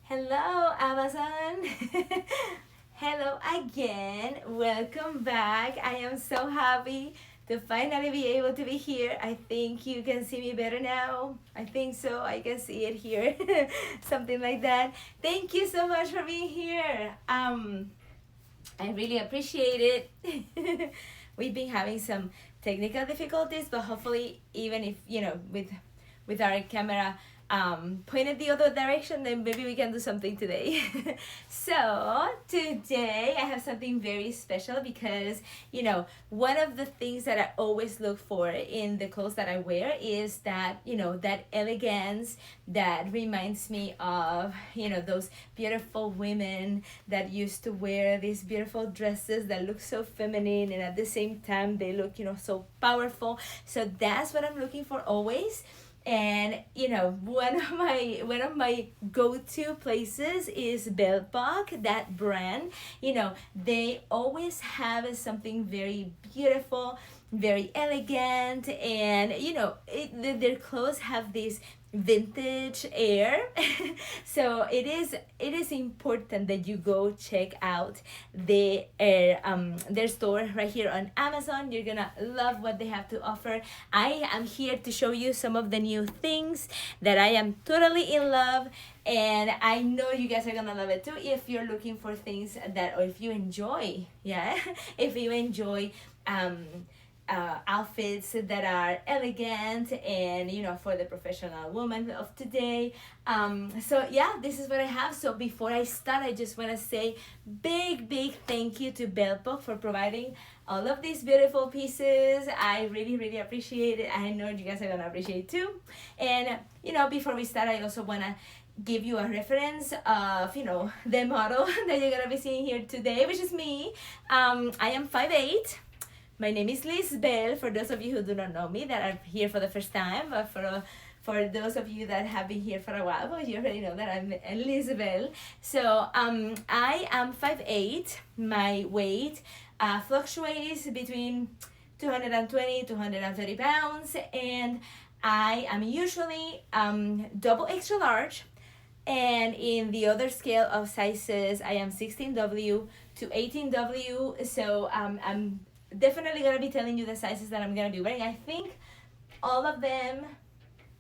Hello, Amazon. Hello again. Welcome back. I am so happy to finally be able to be here. I think you can see me better now. I think so. I can see it here. Something like that. Thank you so much for being here. I really appreciate it. We've been having some technical difficulties, but hopefully, even if with our camera pointed the other direction, then maybe we can do something today. So today I have something very special because one of the things that I always look for in the clothes that I wear is that that elegance that reminds me of those beautiful women that used to wear these beautiful dresses that look so feminine, and at the same time they look so powerful. So that's what I'm looking for always. And one of my go-to places is Belle Poque, that brand. They always have something very beautiful, very elegant, and their clothes have this vintage air. So it is important that you go check out their store right here on Amazon. You're gonna love what they have to offer. I am here to show you some of the new things that I am totally in love, and I know you guys are gonna love it too if you're looking for things or if you enjoy, if you enjoy outfits that are elegant and for the professional woman of today. So yeah, this is what I have. So before I start, I just want to say big thank you to Belle Poque for providing all of these beautiful pieces. I really appreciate it. I know you guys are gonna appreciate it too. And before we start, I also want to give you a reference of the model that you're gonna be seeing here today, which is me. I am 5'8". My name is Lisbel, for those of you who do not know me, that are here for the first time, but for those of you that have been here for a while, well, you already know that I'm Lisbel. So I am 5'8". My weight fluctuates between 220 to 130 pounds, and I am usually double extra large. And in the other scale of sizes, I am 16W to 18W. So I'm definitely gonna be telling you the sizes that I'm gonna be wearing. I think all of them,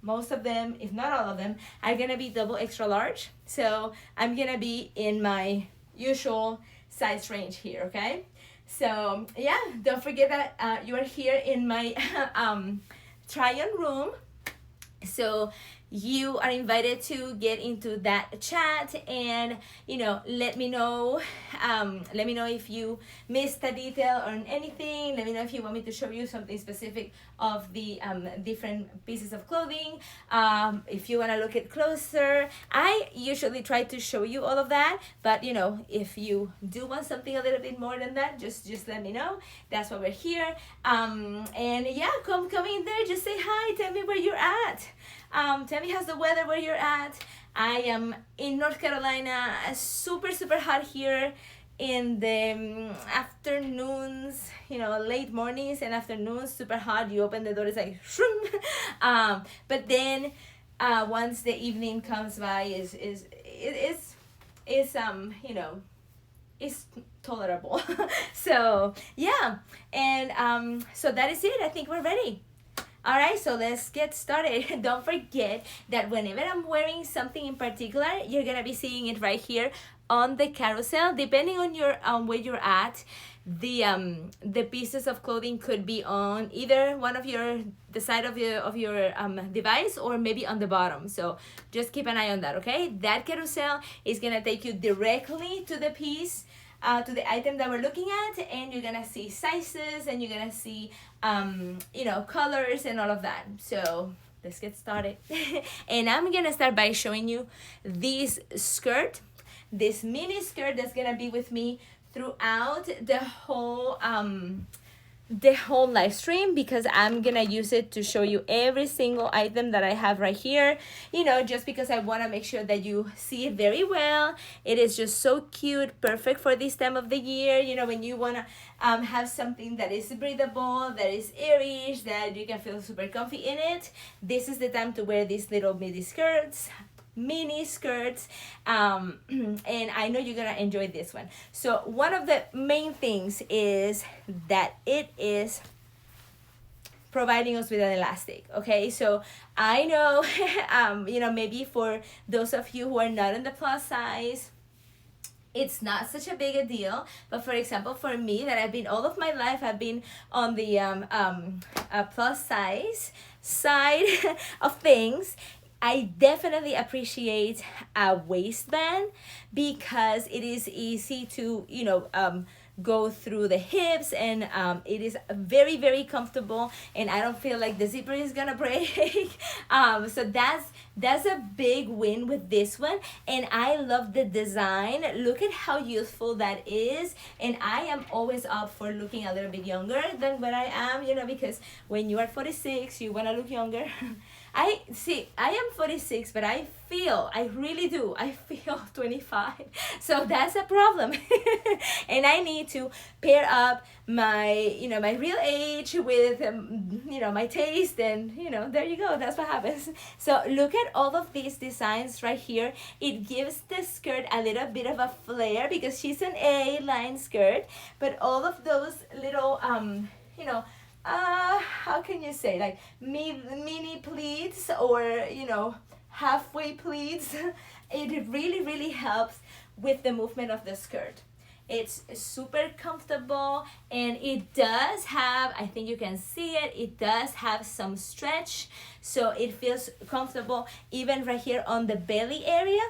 most of them, if not all of them, are gonna be double extra large. So I'm gonna be in my usual size range here, okay? So yeah, don't forget that you are here in my try-on room. So you are invited to get into that chat and let me know if you missed a detail or anything. Let me know if you want me to show you something specific of the different pieces of clothing. If you want to look at closer, I usually try to show you all of that, but if you do want something a little bit more than that, just let me know. That's why we're here. And yeah, come in there, just say hi, tell me where you're at. Tell me how's the weather where you're at. I am in North Carolina, super hot here in the afternoons, late mornings and afternoons, super hot. You open the door, it's like shroom. But then once the evening comes by, it's tolerable. So yeah, and so that is it. I think we're ready. Alright, so let's get started. Don't forget that whenever I'm wearing something in particular, you're gonna be seeing it right here on the carousel. Depending on your where you're at, the pieces of clothing could be on either one of the side of your device, or maybe on the bottom. So just keep an eye on that, okay? That carousel is gonna take you directly to the piece, to the item that we're looking at, and you're gonna see sizes, and you're gonna see colors and all of that. So let's get started. And I'm gonna start by showing you this skirt, this mini skirt that's gonna be with me throughout the whole live stream, because I'm gonna use it to show you every single item that I have right here, just because I want to make sure that you see it very well. It is just so cute, perfect for this time of the year, when you want to have something that is breathable, that is airy, that you can feel super comfy in it. This is the time to wear these little midi skirts. mini skirts, and I know you're gonna enjoy this one. So one of the main things is that it is providing us with an elastic. Okay, so I know maybe for those of you who are not in the plus size, it's not such a big a deal. But for example, for me, that I've been all of my life, I've been on the plus size side of things. I definitely appreciate a waistband because it is easy to go through the hips, and it is very, very comfortable, and I don't feel like the zipper is gonna break. So that's a big win with this one, and I love the design. Look at how youthful that is, and I am always up for looking a little bit younger than what I am, because when you are 46, you want to look younger. I am 46, but I really do, I feel 25. So that's a problem. And I need to pair up my, my real age with, my taste, and, there you go. That's what happens. So look at all of these designs right here. It gives the skirt a little bit of a flare because she's an A-line skirt, but all of those little, how can you say, like mini pleats, or halfway pleats, it really, really helps with the movement of the skirt. It's super comfortable, and it does have, I think you can see it, it does have some stretch, so it feels comfortable even right here on the belly area.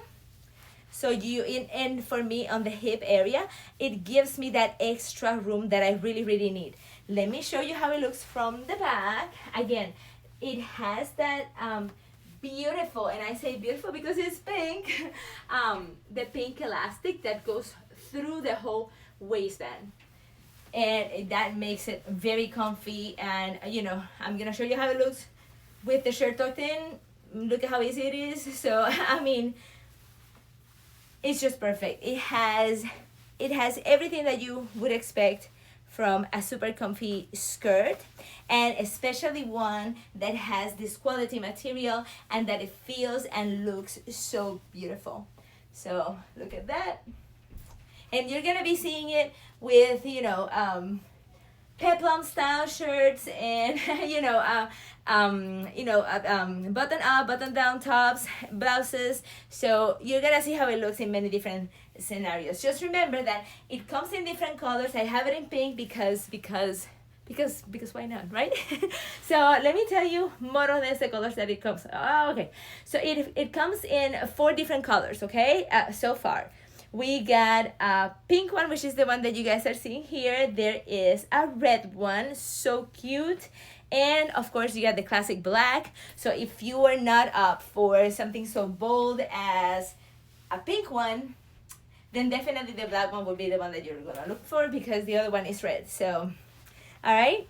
So and for me on the hip area, it gives me that extra room that I really, really need. Let me show you how it looks from the back. Again, it has that beautiful, and I say beautiful because it's pink, the pink elastic that goes through the whole waistband, and that makes it very comfy. And I'm gonna show you how it looks with the shirt tucked in. Look at how easy it is. So I mean, it's just perfect. It has everything that you would expect from a super comfy skirt, and especially one that has this quality material and that it feels and looks so beautiful. So look at that. And you're gonna be seeing it with peplum style shirts, and button up, button down tops, blouses. So you're gonna see how it looks in many different scenarios. Just remember that it comes in different colors. I have it in pink because why not, right? So let me tell you more or less the colors that it comes. Oh, okay. So it comes in 4 different colors. Okay, so far. We got a pink one, which is the one that you guys are seeing here. There is a red one, so cute. And of course you got the classic black. So if you are not up for something so bold as a pink one, then definitely the black one will be the one that you're gonna look for, because the other one is red. So, all right.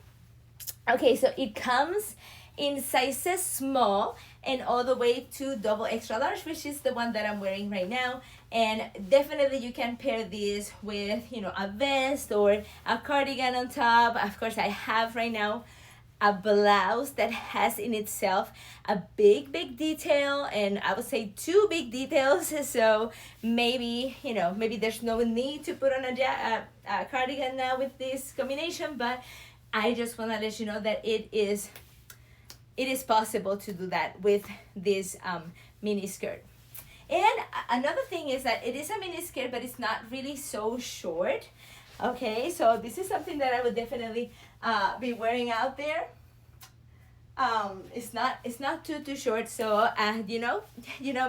Okay, so it comes in sizes small and all the way to double extra large, which is the one that I'm wearing right now. And definitely you can pair this with, a vest or a cardigan on top. Of course, I have right now a blouse that has in itself a big detail, and I would say 2 big details. So maybe there's no need to put on a cardigan now with this combination, but I just want to let you know that it is possible to do that with this mini skirt. And another thing is that it is a mini skirt, but it's not really so short. Okay, so this is something that I would definitely be wearing out there. It's not too short. So you know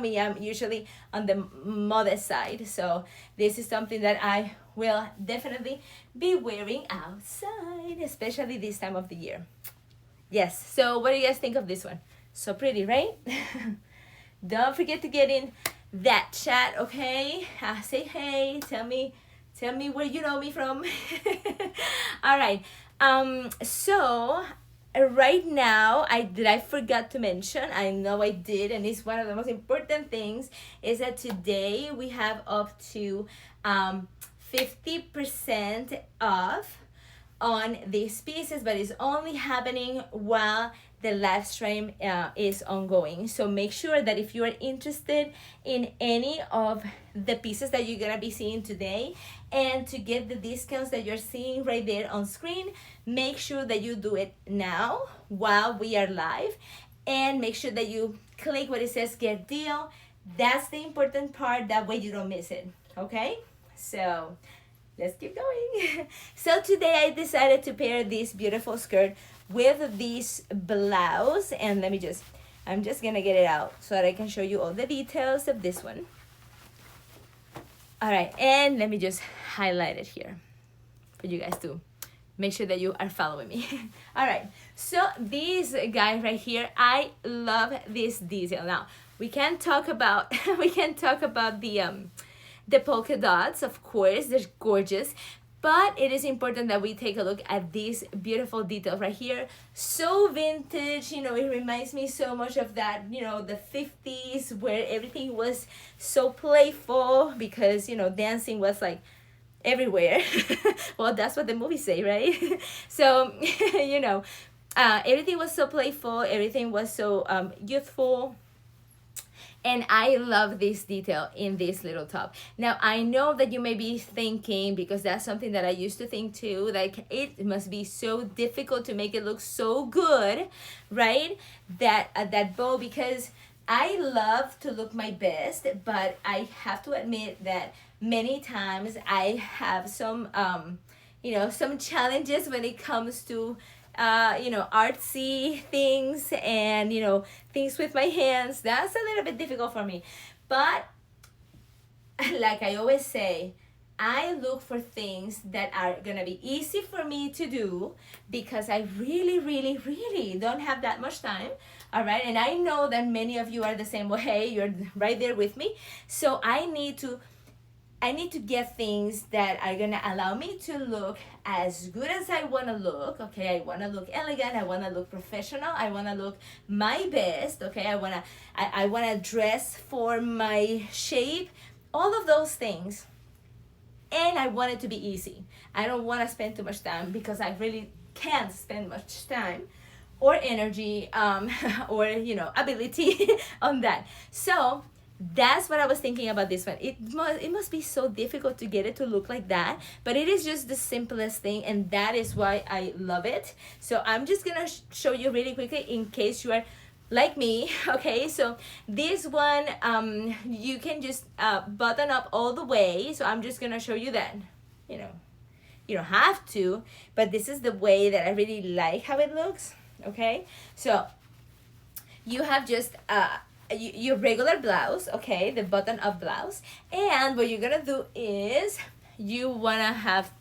me, I'm usually on the modest side. So this is something that I will definitely be wearing outside, especially this time of the year. Yes. So what do you guys think of this one? So pretty, right? Don't forget to get in that chat, okay? Say hey, tell me where you know me from. All right. So right now, I forgot to mention, I know I did, and it's one of the most important things, is that today we have up to 50% off on these pieces, but it's only happening while the live stream is ongoing. So make sure that if you are interested in any of the pieces that you're gonna be seeing today, and to get the discounts that you're seeing right there on screen, make sure that you do it now while we are live, and make sure that you click what it says get deal. That's the important part, that way you don't miss it. Okay, so let's keep going. So today I decided to pair this beautiful skirt with this blouse, and I'm just gonna get it out so that I can show you all the details of this one. All right, and let me just highlight it here for you guys to make sure that you are following me. All right, so this guy right here, I love this detail. Now we can talk about the polka dots. Of course, they're gorgeous, but it is important that we take a look at this beautiful detail right here. So vintage, you know, it reminds me so much of that, you know, the 50s, where everything was so playful, because, you know, dancing was like everywhere. Well, that's what the movies say, right? So, you know, everything was so playful, everything was so youthful. And I love this detail in this little top. Now, I know that you may be thinking, because that's something that I used to think too, like it must be so difficult to make it look so good, right? That bow, because I love to look my best, but I have to admit that many times I have some, you know, some challenges when it comes to you know, artsy things, and, you know, things with my hands. That's a little bit difficult for me. But like I always say, I look for things that are gonna be easy for me to do, because I really don't have that much time. All right, and I know that many of you are the same way. You're right there with me. So I need to get things that are gonna allow me to look as good as I wanna look. Okay, I wanna look elegant, I wanna look professional, I wanna look my best. Okay, I wanna dress for my shape, all of those things. And I want it to be easy. I don't wanna spend too much time, because I really can't spend much time or energy or, you know, ability on that. So that's what I was thinking about this one. It must be so difficult to get it to look like that, but it is just the simplest thing, and that is why I love it. So I'm just gonna show you really quickly, in case you are like me. Okay, so this one, you can just button up all the way. So I'm just gonna show you that, you know, you don't have to, but this is the way that I really like how it looks. Okay, so you have just your regular blouse, okay, the button up blouse, and what you're gonna do is you wanna have,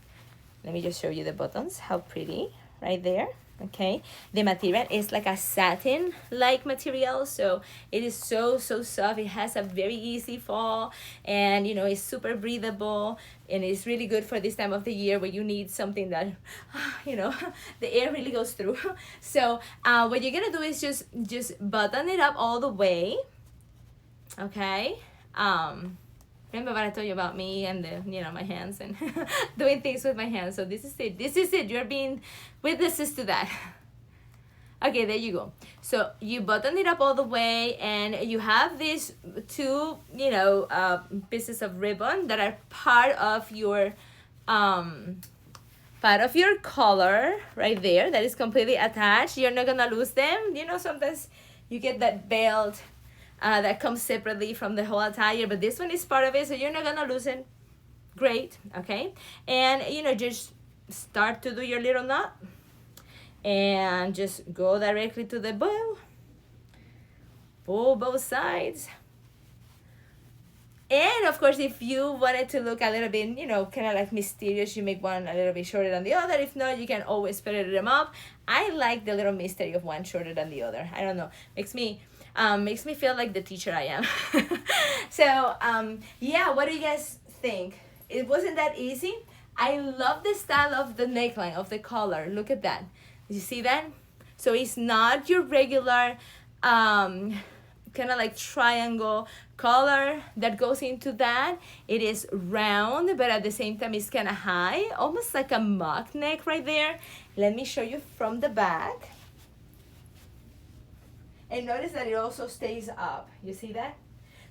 let me just show you the buttons, how pretty, right there. Okay, the material is like a satin like material, so it is so soft. It has a very easy fall, and, you know, it's super breathable, and it's really good for this time of the year where you need something that, you know, the air really goes through. So what you're gonna do is just button it up all the way. Okay, remember what I told you about me and the, you know, my hands and doing things with my hands. So this is it. You're being witnesses to that. Okay, there you go. So you button it up all the way, and you have these two, you know, pieces of ribbon that are part of your collar right there, that is completely attached. You're not gonna lose them. You know, sometimes you get that belt that comes separately from the whole attire, but this one is part of it, so you're not gonna lose it. Great. Okay, and, you know, just start to do your little knot, and just go directly to the bow. Pull both sides. And of course, if you want it to look a little bit, you know, kind of like mysterious, you make one a little bit shorter than the other. If not, you can always spread them up. I like the little mystery of one shorter than the other. I don't know, makes me feel like the teacher I am. So yeah, what do you guys think? It wasn't that easy. I love the style of the neckline, of the collar. Look at that. You see that? So it's not your regular kind of like triangle collar that goes into that. It is round, but at the same time it's kind of high, almost like a mock neck right there. Let me show you from the back. And notice that it also stays up. You see that?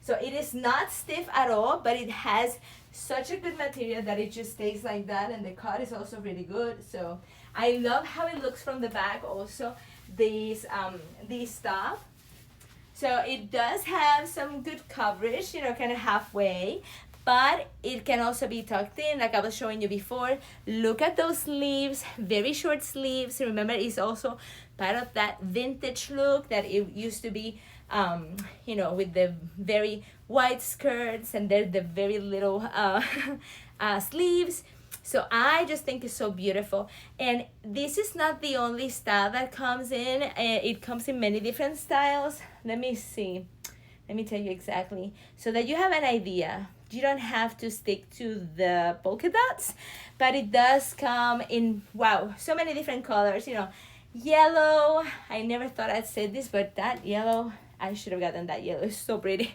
So it is not stiff at all, but it has such a good material that it just stays like that, and the cut is also really good. So I love how it looks from the back also, these top. So it does have some good coverage, you know, kind of halfway, but it can also be tucked in like I was showing you before. Look at those sleeves, very short sleeves. Remember, it's also part of that vintage look that it used to be, you know, with the very wide skirts and then the very little sleeves. So I just think it's so beautiful. And this is not the only style that comes in. It comes in many different styles. Let me see. Let me tell you exactly so that you have an idea. You don't have to stick to the polka dots, but it does come in, wow, so many different colors, you know. Yellow, I never thought I'd say this, but that yellow, I should have gotten that yellow. It's so pretty.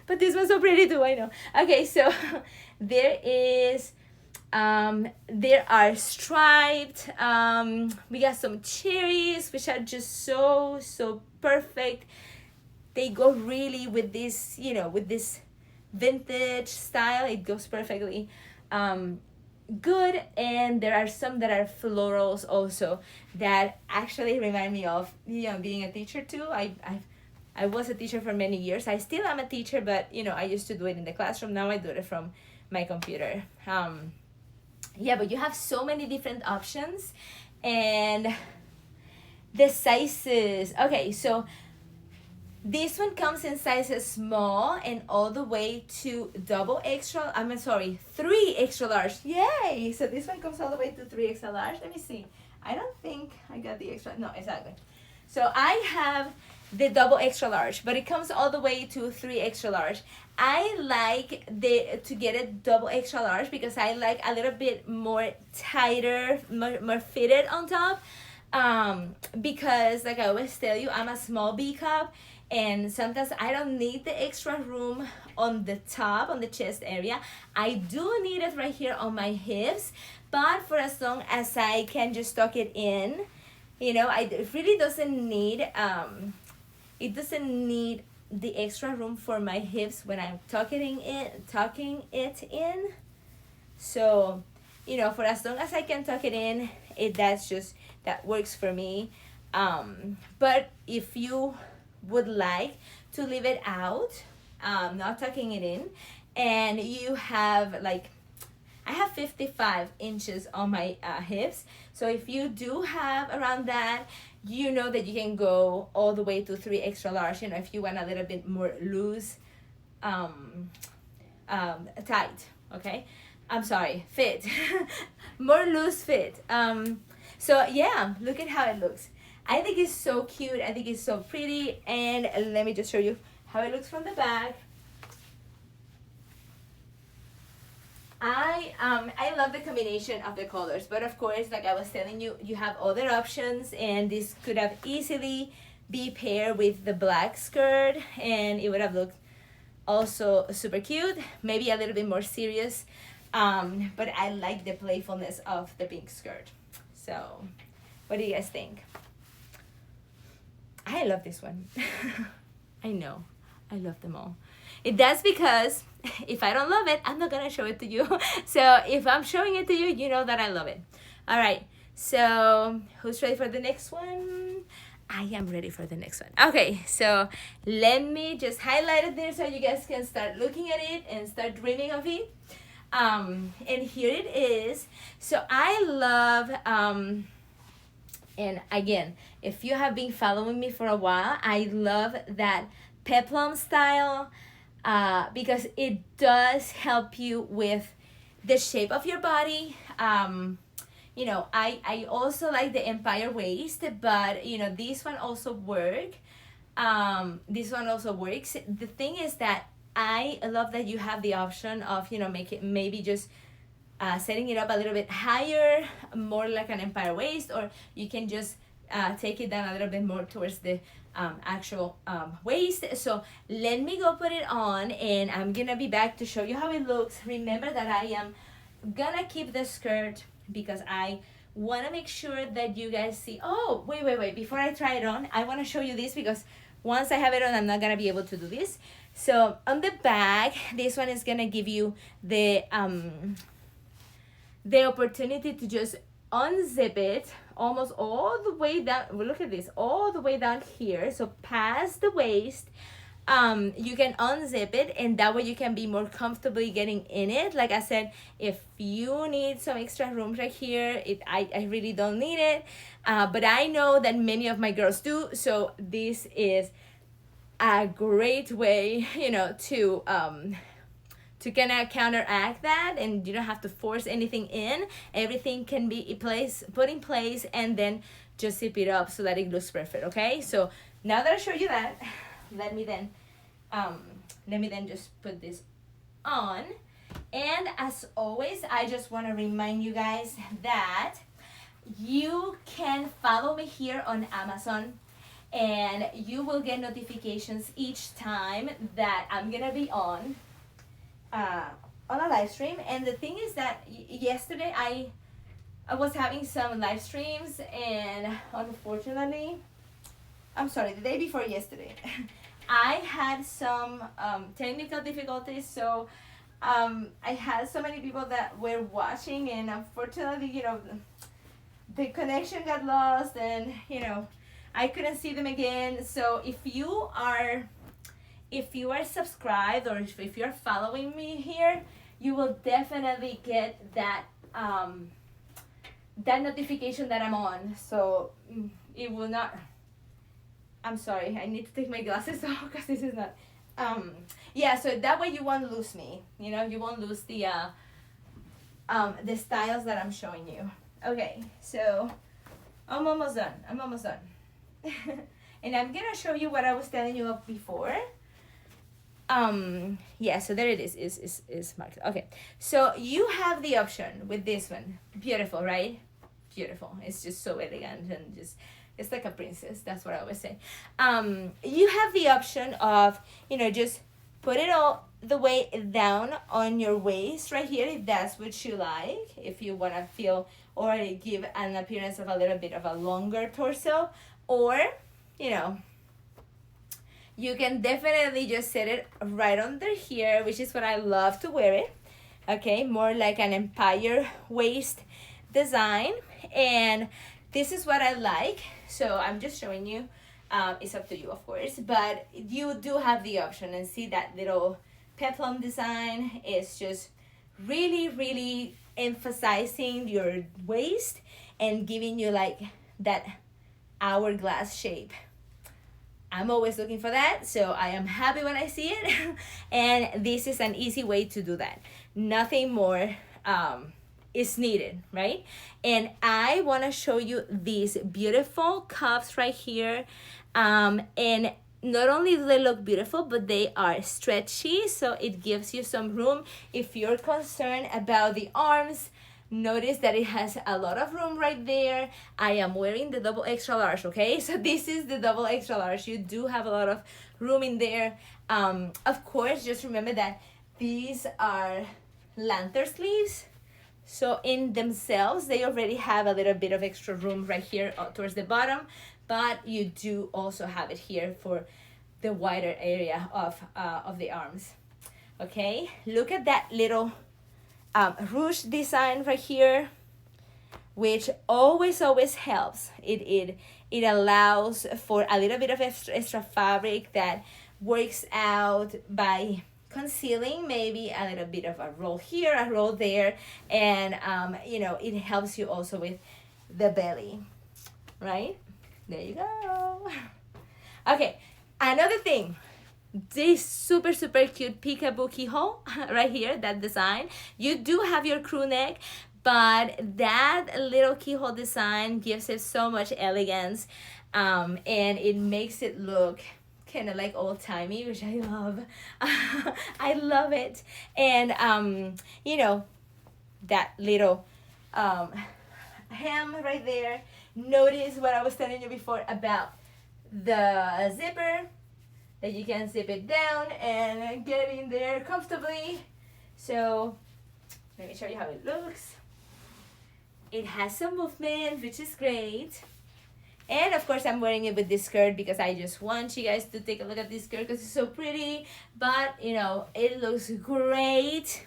But this one's so pretty too, I know. Okay, so there is, there are striped, we got some cherries, which are just so perfect. They go really with this, you know, with this vintage style. It goes perfectly good. And there are some that are florals also that actually remind me of, you know, being a teacher too. I was a teacher for many years. I still am a teacher, but you know, I used to do it in the classroom. Now I do it from my computer. Yeah, but you have so many different options. And the sizes, okay, so this one comes in sizes small and all the way to double extra, I'm sorry, 3 extra large. Yay! So this one comes all the way to 3 extra large. Let me see. I don't think I got the extra, no, exactly. So I have the double extra large, but it comes all the way to 3 extra large. I like to get it double extra large because I like a little bit more tighter, more fitted on top. Because like I always tell you, I'm a small B cup, and sometimes I don't need the extra room on the top, on the chest area. I do need it right here on my hips, but for as long as I can just tuck it in, you know, it really doesn't need, it doesn't need the extra room for my hips when I'm tucking it in. So, you know, for as long as I can tuck it in, that works for me. But if you would like to leave it out, not tucking it in, and you have like, I have 55 inches on my hips. So if you do have around that, you know that you can go all the way to 3 extra large. You know, if you want a little bit more loose, tight, okay? I'm sorry, fit. More loose fit. So yeah, look at how it looks. I think it's so cute. I think it's so pretty. And let me just show you how it looks from the back. I love the combination of the colors, but of course, like I was telling you, you have other options, and this could have easily be paired with the black skirt, and it would have looked also super cute, maybe a little bit more serious, but I like the playfulness of the pink skirt. So what do you guys think? I love this one. I know, I love them all. That's because if I don't love it, I'm not gonna show it to you. So if I'm showing it to you, you know that I love it. All right, so who's ready for the next one? I am ready for the next one. Okay, so let me just highlight it there so you guys can start looking at it and start dreaming of it. And here it is. So I love, and again, if you have been following me for a while, I love that peplum style, because it does help you with the shape of your body. You know, I also like the empire waist, but you know, this one also works. This one also works. The thing is that I love that you have the option of, you know, maybe just setting it up a little bit higher, more like an empire waist, or you can just take it down a little bit more towards the actual waist. So let me go put it on, and I'm gonna be back to show you how it looks. Remember that I am gonna keep the skirt because I want to make sure that you guys see. Oh, wait, before I try it on, I want to show you this because once I have it on, I'm not gonna be able to do this. So on the back, this one is gonna give you the opportunity to just unzip it almost all the way down. Well, look at this, all the way down here, so past the waist. You can unzip it, and that way you can be more comfortably getting in it. Like I said, if you need some extra room right here, I really don't need it, but I know that many of my girls do, so this is a great way, you know, to kind of counteract that, and you don't have to force anything in. Everything can be put in place, and then just zip it up so that it looks perfect. Okay, so now that I show you that, let me then just put this on. And as always, I just want to remind you guys that you can follow me here on Amazon, and you will get notifications each time that I'm gonna be on a live stream. And the thing is that yesterday I was having some live streams, and unfortunately, I'm sorry, the day before yesterday, I had some technical difficulties. So I had so many people that were watching, and unfortunately, you know, the connection got lost, and you know, I couldn't see them again. So if you are subscribed, or if you're following me here, you will definitely get that that notification that I'm on. So it will not, I'm sorry, I need to take my glasses off because this is not yeah, so that way you won't lose me, you know, you won't lose the styles that I'm showing you. Okay, so I'm almost done. And I'm gonna show you what I was telling you of before. Yeah, so there it is marked. Okay, so you have the option with this one. Beautiful, right? Beautiful. It's just so elegant, and just, it's like a princess. That's what I always say. You have the option of, you know, just put it all the way down on your waist right here, if that's what you like, if you want to feel or give an appearance of a little bit of a longer torso. Or, you know, you can definitely just set it right under here, which is what I love to wear it. Okay, more like an empire waist design, and this is what I like. So I'm just showing you. It's up to you, of course, but you do have the option. And see that little peplum design is just really emphasizing your waist and giving you like that hourglass shape. I'm always looking for that, so I am happy when I see it. And this is an easy way to do that. Nothing more is needed, right? And I want to show you these beautiful cuffs right here. And not only do they look beautiful, but they are stretchy, so it gives you some room. If you're concerned about the arms, notice that it has a lot of room right there. I am wearing the double extra large, okay? So this is the double extra large. You do have a lot of room in there. Of course, just remember that these are lantern sleeves. So in themselves, they already have a little bit of extra room right here towards the bottom, but you do also have it here for the wider area of the arms. Okay, look at that little ruche design right here, which always helps. It allows for a little bit of extra fabric that works out by concealing maybe a little bit of a roll here, a roll there, and you know, it helps you also with the belly, right? There you go. Okay, another thing, this super cute peekaboo keyhole right here, that design. You do have your crew neck, but that little keyhole design gives it so much elegance, and it makes it look kind of like old-timey, which I love. I love it. And you know, that little hem right there. Notice what I was telling you before about the zipper, that you can zip it down and get in there comfortably. So let me show you how it looks. It has some movement, which is great. And of course I'm wearing it with this skirt because I just want you guys to take a look at this skirt because it's so pretty. But you know, it looks great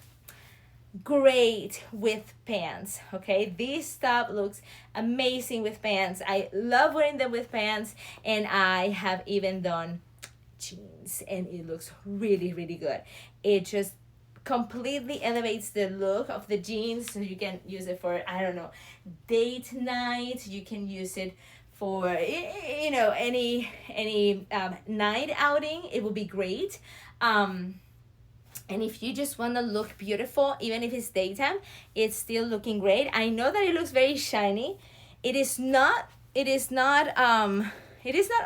with pants. Okay, this top looks amazing with pants. I love wearing them with pants, and I have even done jeans, and it looks really good. It just completely elevates the look of the jeans, so you can use it for, I don't know, date night. You can use it for, you know, any night outing. It will be great. And if you just want to look beautiful, even if it's daytime, it's still looking great. I know that it looks very shiny. It is not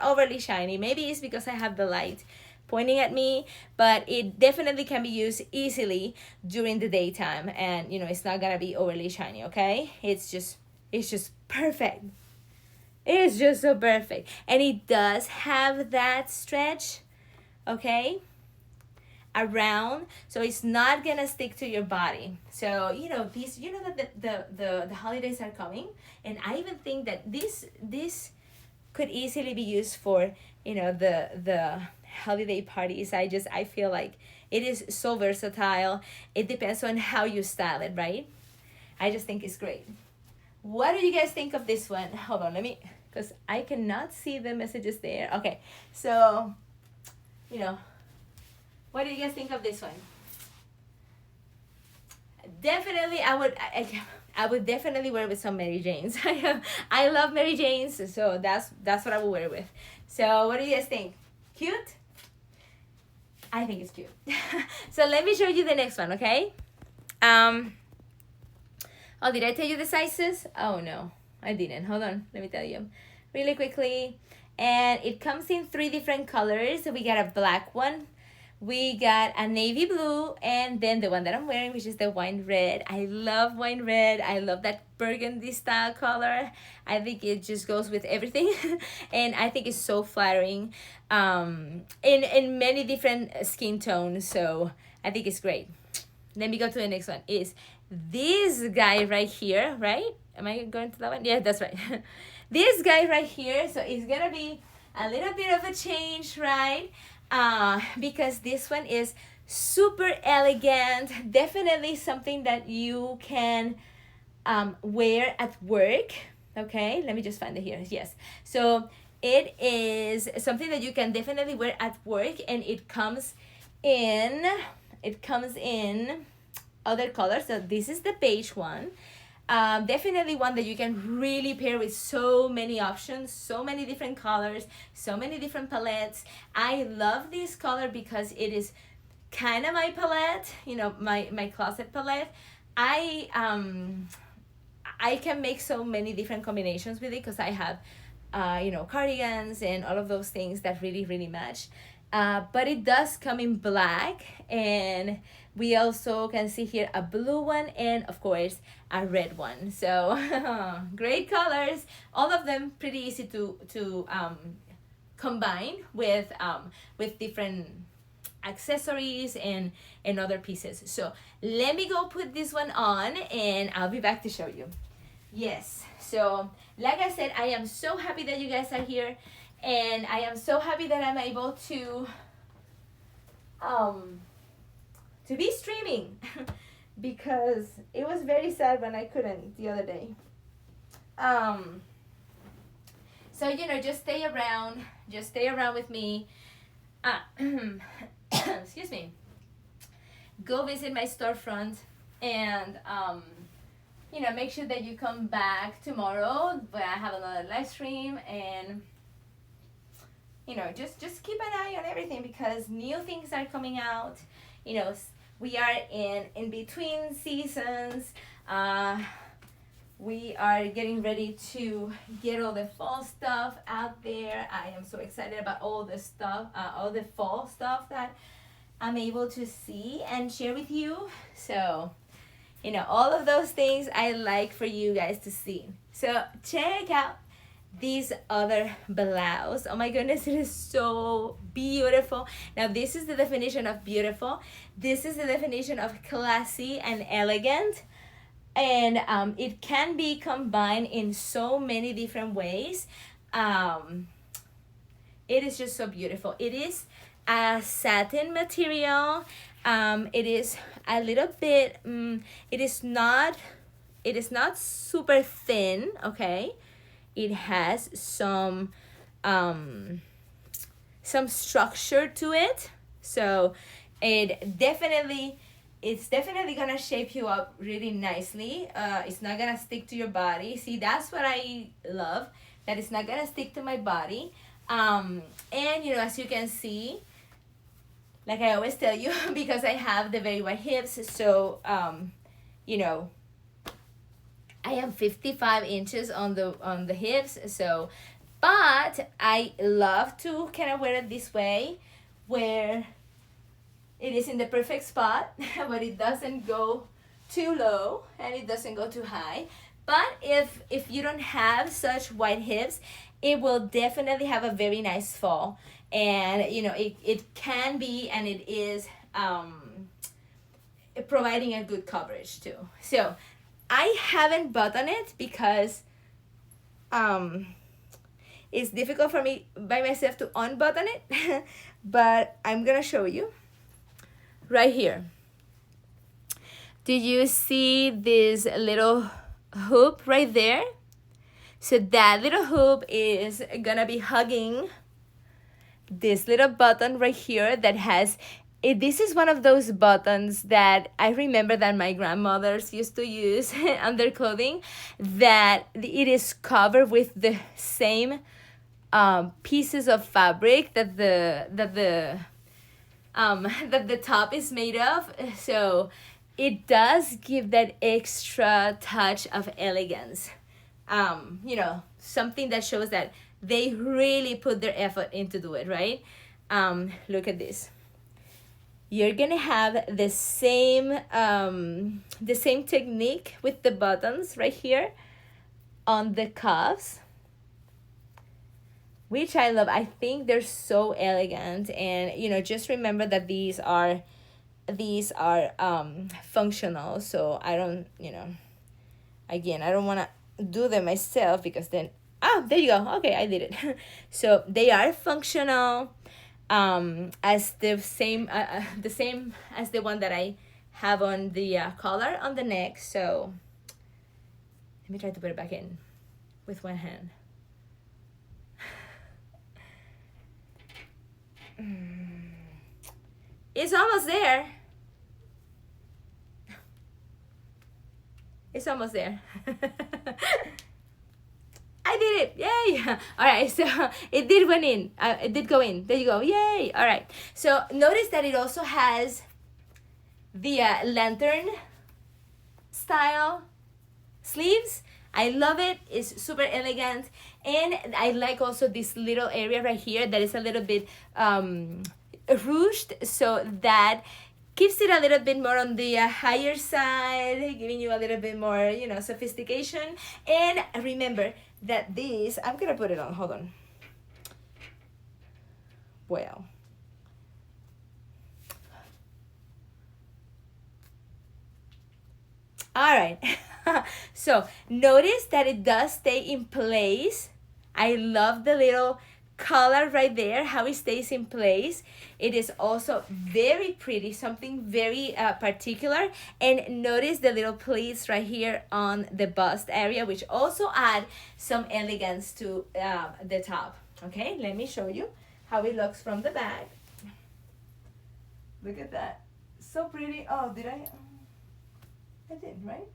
overly shiny. Maybe it's because I have the light pointing at me, but it definitely can be used easily during the daytime, and you know, it's not gonna be overly shiny. Okay, it's just perfect. It's just so perfect, and it does have that stretch, okay, around, so it's not gonna stick to your body. So you know, these, you know that the holidays are coming, and I even think that this could easily be used for, you know, the holiday parties. I feel like it is so versatile. It depends on how you style it, right? I just think it's great. What do you guys think of this one? Hold on, let me, because I cannot see the messages there. Okay, so, you know, what do you guys think of this one? Definitely, I would definitely wear it with some Mary Janes. I love Mary Janes, so that's what I will wear it with. So what do you guys think? Cute? I think it's cute. So let me show you the next one, okay? Oh, did I tell you the sizes? Oh no, I didn't. Hold on, let me tell you really quickly. And it comes in 3 different colors. So we got a black one, we got a navy blue, and then the one that I'm wearing, which is the wine red. I love wine red. I love that burgundy style color. I think it just goes with everything. And I think it's so flattering in many different skin tones. So I think it's great. Let me go to the next one. Is this guy right here, right? Am I going to that one? Yeah, that's right. This guy right here. So it's gonna be a little bit of a change, right? Because this one is super elegant. Definitely something that you can wear at work. Okay, let me just find it here. Yes, so it is something that you can definitely wear at work, and it comes in other colors. So this is the beige one. Definitely one that you can really pair with so many options, so many different colors, so many different palettes. I love this color because it is kind of my palette, you know, my closet palette. I can make so many different combinations with it because I have you know, cardigans and all of those things that really match. But it does come in black, and we also can see here a blue one, and of course a red one. So great colors, all of them pretty easy to combine with different accessories and other pieces. So let me go put this one on, and I'll be back to show you. Yes, so like I said, I am so happy that you guys are here, and I am so happy that I'm able to be streaming because it was very sad when I couldn't the other day. So you know, just stay around with me. Excuse me. Go visit my storefront, and you know, make sure that you come back tomorrow, but I have another live stream, and you know, just keep an eye on everything because new things are coming out. You know, we are in between seasons. We are getting ready to get all the fall stuff out there. I am so excited about all the stuff, all the fall stuff that I'm able to see and share with you. So, you know, all of those things I like for you guys to see. So check out this other blouse. Oh my goodness, it is so beautiful. Now this is the definition of beautiful. This is the definition of classy and elegant. And it can be combined in so many different ways. um, it is just so beautiful. It is a satin material. It is a little bit, it is not super thin, okay? It has some structure to it. So it's definitely gonna shape you up really nicely. It's not gonna stick to your body. See, that's what I love, that it's not gonna stick to my body. And as you can see, like I always tell you, because I have the very wide hips, so you know I am 55 inches on the hips. So, but I love to kind of wear it this way, where it is in the perfect spot, but it doesn't go too low and it doesn't go too high. But if you don't have such wide hips, it will definitely have a very nice fall. And it can be, and it is providing a good coverage too. So I haven't buttoned it because it's difficult for me by myself to unbutton it. But I'm gonna show you right here. Do you see this little hoop right there? So that little hoop is gonna be hugging this little button right here that has it. This is one of those buttons that I remember that my grandmothers used to use on their clothing, that it is covered with the same pieces of fabric that the top is made of. So it does give that extra touch of elegance. Something that shows that they really put their effort into do it, right? Look at this. You're gonna have the same technique with the buttons right here on the cuffs, which I love. I think they're so elegant, and just remember that these are functional. So I don't, again, I don't want to do them myself, because then there you go. Okay, I did it. So they are functional, as the same as the one that I have on the collar on the neck. So let me try to put it back in with one hand. It's almost there. It's almost there. I did it! Yay! All right, so it did went in. It did go in. There you go. Yay! All right. So notice that it also has the lantern style sleeves. I love it. It's super elegant, and I like also this little area right here that is a little bit ruched, so that keeps it a little bit more on the higher side, giving you a little bit more, sophistication. And remember that this, I'm gonna put it on, hold on. Well, all right. So notice that it does stay in place. I love the little color right there, how it stays in place. It is also very pretty, something very particular. And notice the little pleats right here on the bust area, which also add some elegance to the top. Okay, let me show you how it looks from the back. Look at that, so pretty. Oh, did I did, right?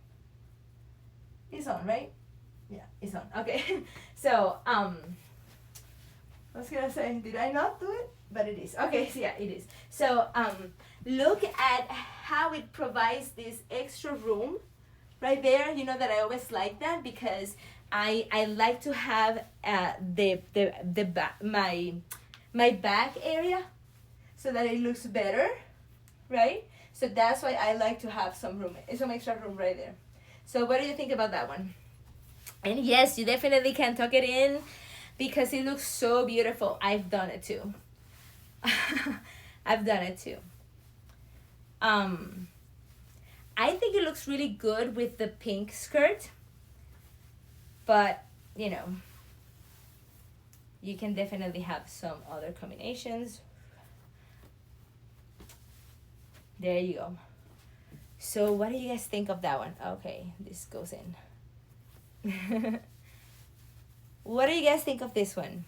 It's on, right? Yeah, it's on. Okay. So I was gonna say, did I not do it? But it is. Okay, so yeah, it is. So look at how it provides this extra room right there. You know that I always like that, because I like to have the back, my back area, so that it looks better, right? So that's why I like to have some room, some extra room right there. So what do you think about that one? And yes, you definitely can tuck it in, because it looks so beautiful. I've done it too. I've done it too. I think it looks really good with the pink skirt, but you can definitely have some other combinations. There you go. So what do you guys think of that one? Okay, this goes in. What do you guys think of this one?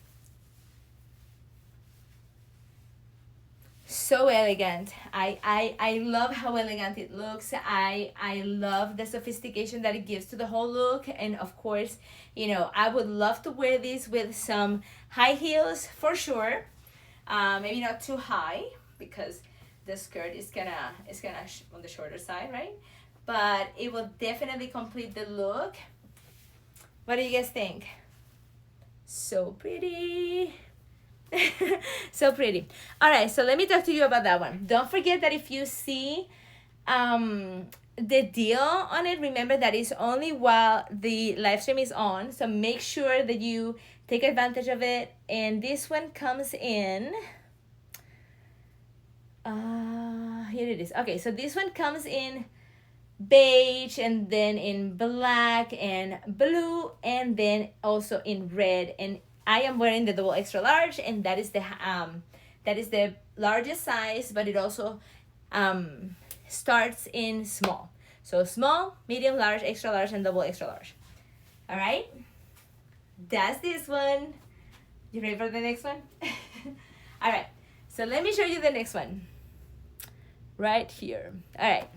So elegant. I love how elegant it looks. I love the sophistication that it gives to the whole look. And of course, you know, I would love to wear this with some high heels for sure. Maybe not too high because the skirt is gonna on the shorter side, right? But it will definitely complete the look. What do you guys think? So pretty. So pretty. All right, so let me talk to you about that one. Don't forget that if you see the deal on it, remember that it's only while the live stream is on, so make sure that you take advantage of it. And this one comes in here it is. Okay, so this one comes in beige, and then in black and blue, and then also in red. And I am wearing the double extra large, and that is the largest size, but it also starts in small. So small, medium, large, extra large, and double extra large. All right, that's this one. You ready for the next one? All right, so let me show you the next one right here. All right,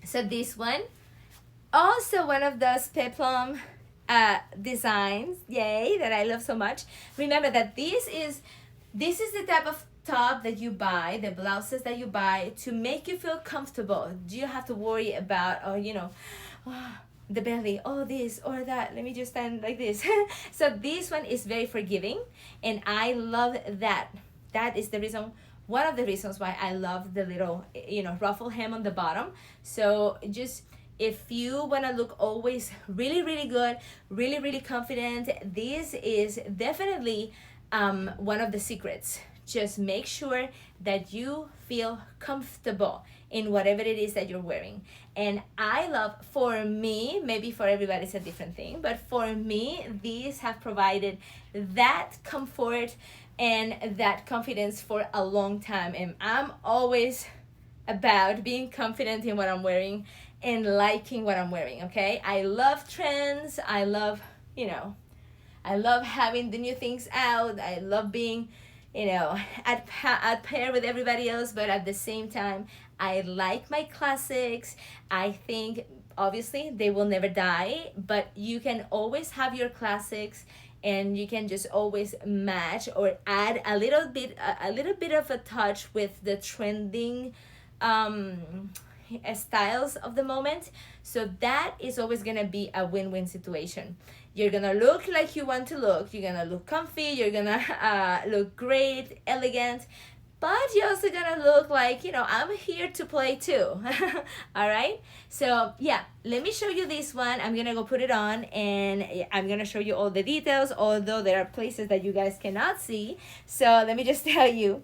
so this one, also one of those peplum designs, yay, that I love so much. Remember that this is the type of top that you buy, the blouses that you buy to make you feel comfortable. Do you have to worry about, oh, you know, the belly, oh, this or that, let me just stand like this. So this one is very forgiving, and I love that. That is the reason, one of the reasons why I love the little, you know, ruffle hem on the bottom. So just, if you want to look always really, really good, really, really confident, this is definitely one of the secrets. Just make sure that you feel comfortable in whatever it is that you're wearing. And I love, for me, maybe for everybody it's a different thing, but for me, these have provided that comfort and that confidence for a long time. And I'm always about being confident in what I'm wearing and liking what I'm wearing, okay? I love trends. I love, you know, I love having the new things out. I love being, you know, at pair with everybody else, but at the same time, I like my classics. I think, obviously, they will never die, but you can always have your classics, and you can just always match or add a little bit of a touch with the trending styles of the moment. So that is always gonna be a win-win situation. You're gonna look like you want to look, you're gonna look comfy, you're gonna look great, elegant, but you're also gonna look like, you know, I'm here to play too. All right, so yeah, let me show you this one. I'm gonna go put it on, and I'm gonna show you all the details, although there are places that you guys cannot see. So let me just tell you,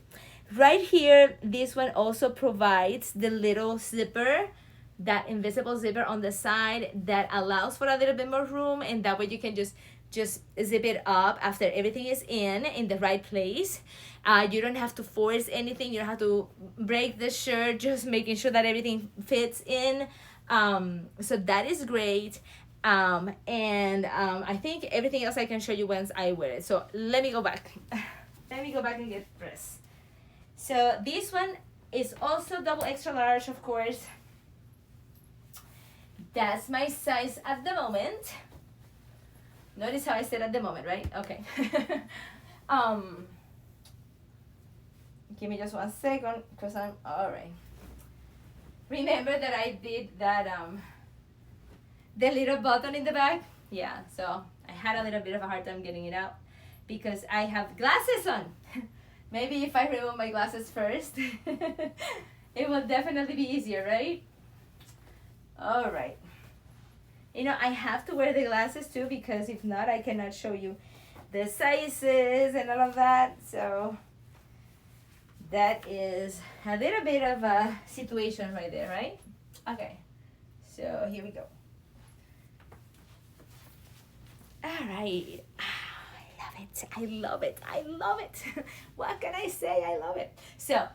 right here, this one also provides the little zipper, that invisible zipper on the side that allows for a little bit more room, and that way you can just zip it up after everything is in the right place. You don't have to force anything, you don't have to break the shirt, just making sure that everything fits in. So that is great. I think everything else I can show you once I wear it. So let me go back. Let me go back and get dressed. So this one is also double extra large, of course. That's my size at the moment. Notice how I said at the moment, right? Okay. Give me just 1 second, because I'm all right. Remember that I did that the little button in the back? Yeah, so I had a little bit of a hard time getting it out because I have glasses on. Maybe if I remove my glasses first, it will definitely be easier, right? All right. You know, I have to wear the glasses too, because if not, I cannot show you the sizes and all of that. So that is a little bit of a situation right there, right? Okay, so here we go. All right. I love it. I love it. I love it. What can I say? I love it. So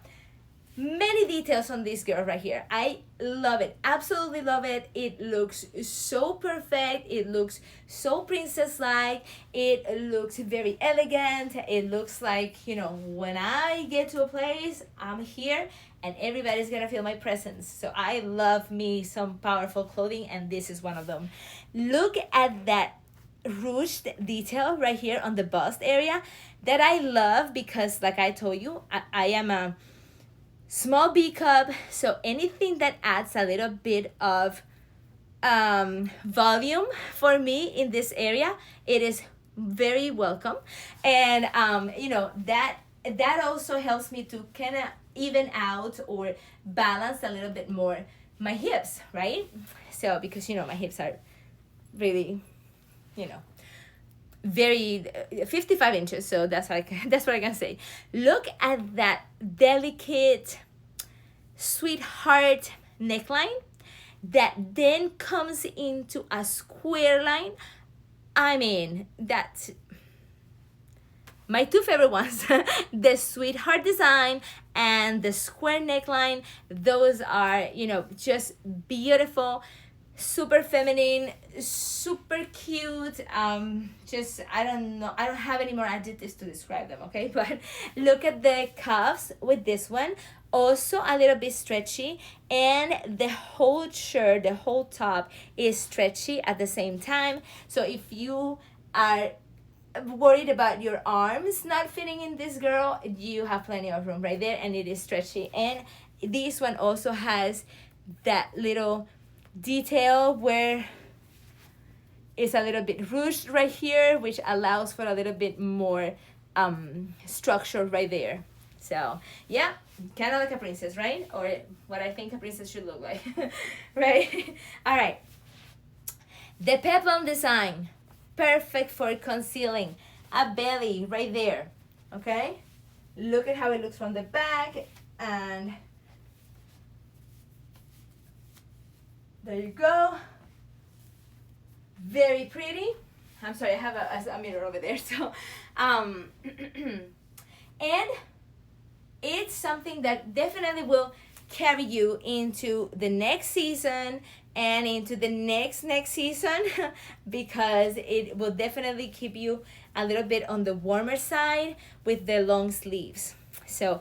many details on this girl right here. I love it. Absolutely love it. It looks so perfect. It looks so princess-like. It looks very elegant. It looks like, you know, when I get to a place, I'm here and everybody's gonna feel my presence. So I love me some powerful clothing, and this is one of them. Look at that ruched detail right here on the bust area that I love, because like I told you, I am a small B cup, so anything that adds a little bit of volume for me in this area, it is very welcome. And you know, that also helps me to kind of even out or balance a little bit more my hips, right? So because, you know, my hips are really, you know, very 55 inches, so that's what I can say. Look at that delicate sweetheart neckline that then comes into a square line. I mean, that's my two favorite ones. The sweetheart design and the square neckline. Those are, you know, just beautiful, super feminine, super cute. Just, I don't know, I don't have any more adjectives to describe them, okay? But look at the cuffs with this one, also a little bit stretchy, and the whole shirt, the whole top is stretchy at the same time. So if you are worried about your arms not fitting in this girl, you have plenty of room right there, and it is stretchy. And this one also has that little detail where it's a little bit ruched right here, which allows for a little bit more structure right there. So yeah, kind of like a princess, right? Or what I think a princess should look like. Right? All right, the peplum design, perfect for concealing a belly right there. Okay, look at how it looks from the back, and there you go. Very pretty. I'm sorry, I have a mirror over there. So, and it's something that definitely will carry you into the next season and into the next season, because it will definitely keep you a little bit on the warmer side with the long sleeves. So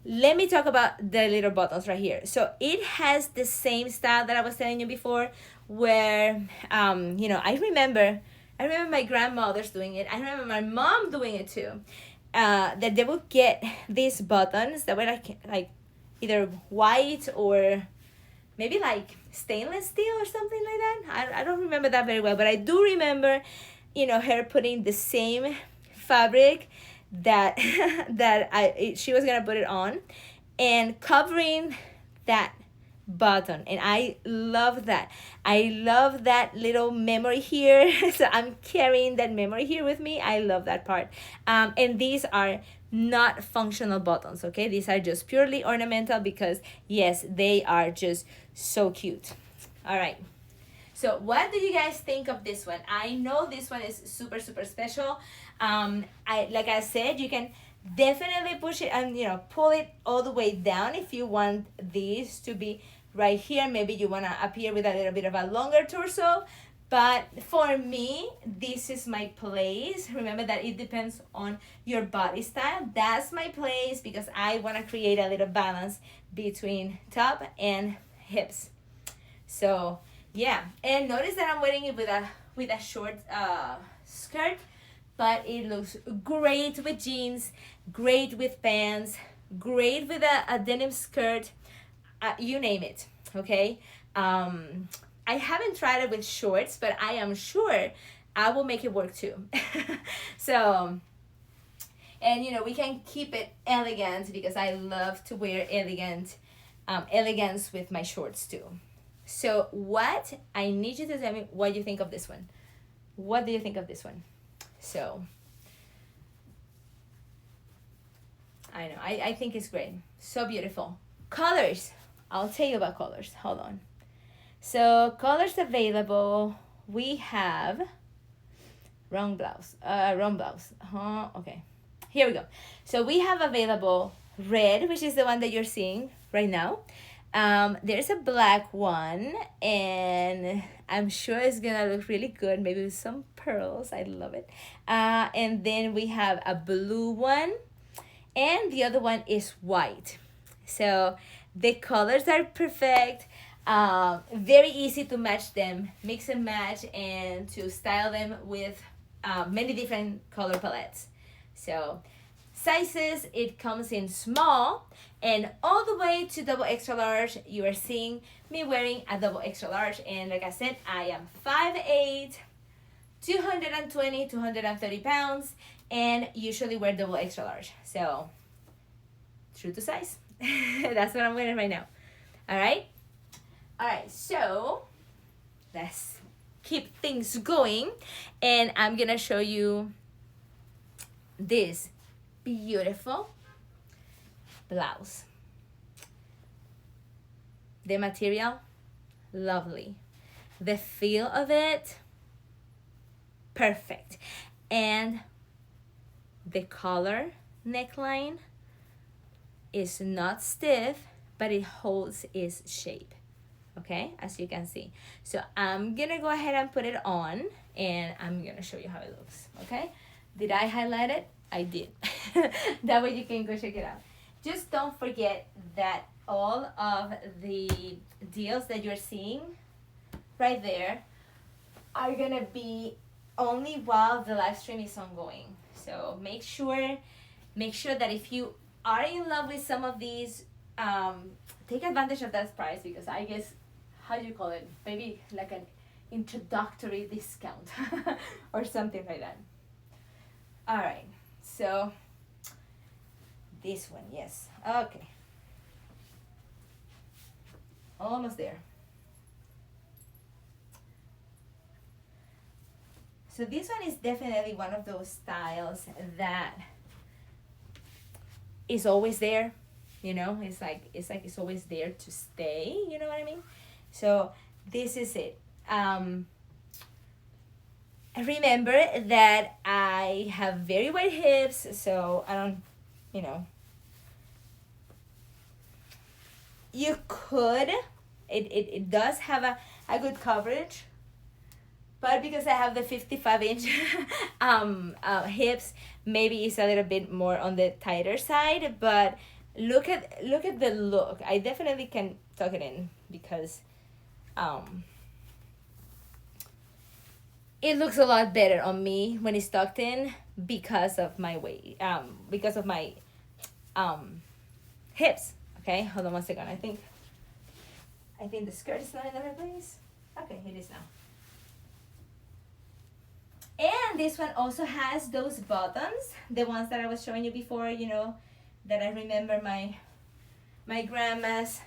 let me talk about the little buttons right here. So it has the same style that I was telling you before, where you know, I remember my grandmothers doing it. I remember my mom doing it too. That they would get these buttons that were like either white or maybe like stainless steel or something like that. I don't remember that very well, but I do remember, you know, her putting the same fabric that she was gonna put it on, and covering that button. And I love that. I love that little memory here. So I'm carrying that memory here with me. I love that part. And these are not functional buttons, okay? These are just purely ornamental, because yes, they are just so cute. All right, so what do you guys think of this one? I know this one is super special. Like I said, you can definitely push it and, you know, pull it all the way down if you want these to be right here. Maybe you want to appear with a little bit of a longer torso, but for me, this is my place. Remember that it depends on your body style. That's my place, because I want to create a little balance between top and hips. So yeah, and notice that I'm wearing it with a short skirt, but it looks great with jeans, great with pants, great with a denim skirt, you name it, okay? I haven't tried it with shorts, but I am sure I will make it work too. So, and you know, we can keep it elegant, because I love to wear elegance with my shorts too. So what, I need you to tell me what you think of this one. What do you think of this one? So, I know, I think it's great. So beautiful. Colors. I'll tell you about colors. Hold on. So colors available. We have Wrong blouse. Wrong blouse. Okay. Here we go. So we have available red, which is the one that you're seeing right now. There's a black one, and I'm sure it's gonna look really good, maybe with some pearls. I love it. And then we have a blue one, and the other one is white. So the colors are perfect. Very easy to match them, mix and match, and to style them with many different color palettes. So sizes, it comes in small and all the way to double extra large. You are seeing me wearing a double extra large, and like I said, I am 5'8", 220, 230 pounds, and usually wear double extra large. So true to size. That's what I'm wearing right now. All right. So let's keep things going, and I'm gonna show you this beautiful blouse. The material, lovely. The feel of it, perfect. And the collar neckline is not stiff, but it holds its shape. Okay, as you can see. So I'm gonna go ahead and put it on, and I'm gonna show you how it looks. Okay, did I highlight it? I did. That way you can go check it out. Just don't forget that all of the deals that you're seeing right there are gonna be only while the live stream is ongoing. So make sure that if you are in love with some of these, take advantage of that price, because I guess, how do you call it? Maybe like an introductory discount or something like that. All right, so this one, yes. Okay. Almost there. So this one is definitely one of those styles that is always there. You know, it's like it's always there to stay. You know what I mean? So this is it. Remember that I have very wide hips, so I don't, you know. You could, it does have a good coverage, but because I have the 55-inch hips, maybe it's a little bit more on the tighter side. But look at the look. I definitely can tuck it in because it looks a lot better on me when it's tucked in because of my weight, because of my hips. Okay, hold on one second. I think the skirt is not in the right place. Okay, it is now. And this one also has those buttons, the ones that I was showing you before, you know, that I remember my grandma's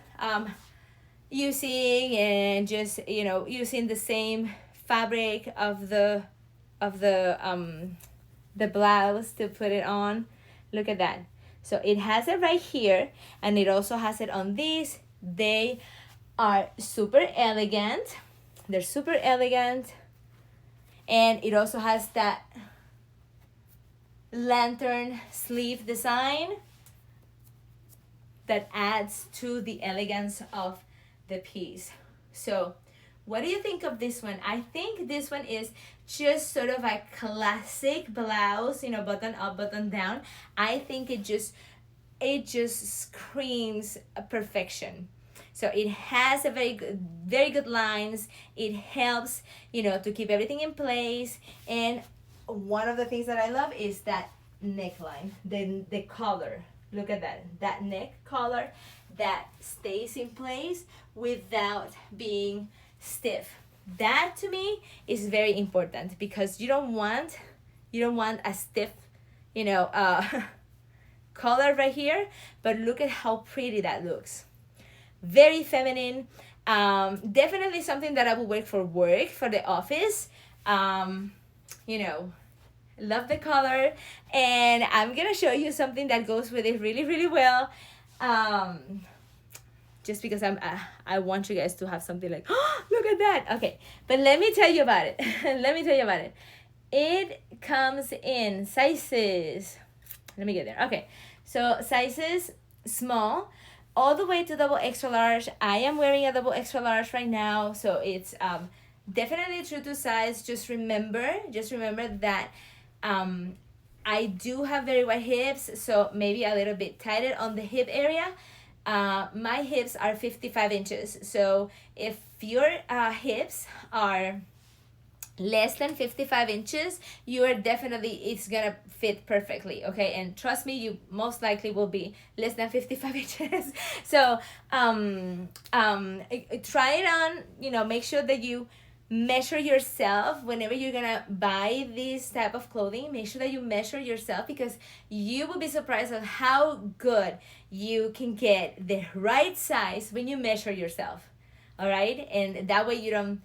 using, and just, you know, using the same fabric of the blouse to put it on. Look at that. So it has it right here, and it also has it on these. They are super elegant. They're super elegant. And it also has that lantern sleeve design that adds to the elegance of the piece. So what do you think of this one? I think this one is just sort of a classic blouse, you know, button up, button down. I think it just screams perfection. So it has a very good lines. It helps, you know, to keep everything in place. And one of the things that I love is that neckline, the collar. Look at that neck collar that stays in place without being stiff. That to me is very important, because you don't want a stiff, you know, collar right here. But look at how pretty that looks. Very feminine. Definitely something that I would wear for work, for the office. You know, love the color. And I'm gonna show you something that goes with it really, really well. Just because I want you guys to have something like, oh, look at that. Okay, but let me tell you about it. it comes in sizes, let me get there. Okay, so sizes small all the way to double extra large. I am wearing a double extra large right now, so it's definitely true to size. Just remember that I do have very wide hips, so maybe a little bit tighter on the hip area. My hips are 55 inches, so if your hips are less than 55 inches, you are definitely, it's gonna fit perfectly, okay? And trust me, you most likely will be less than 55 inches. So try it on, you know, make sure that you measure yourself whenever you're gonna buy this type of clothing. Make sure that you measure yourself, because you will be surprised at how good you can get the right size when you measure yourself. All right, and that way you don't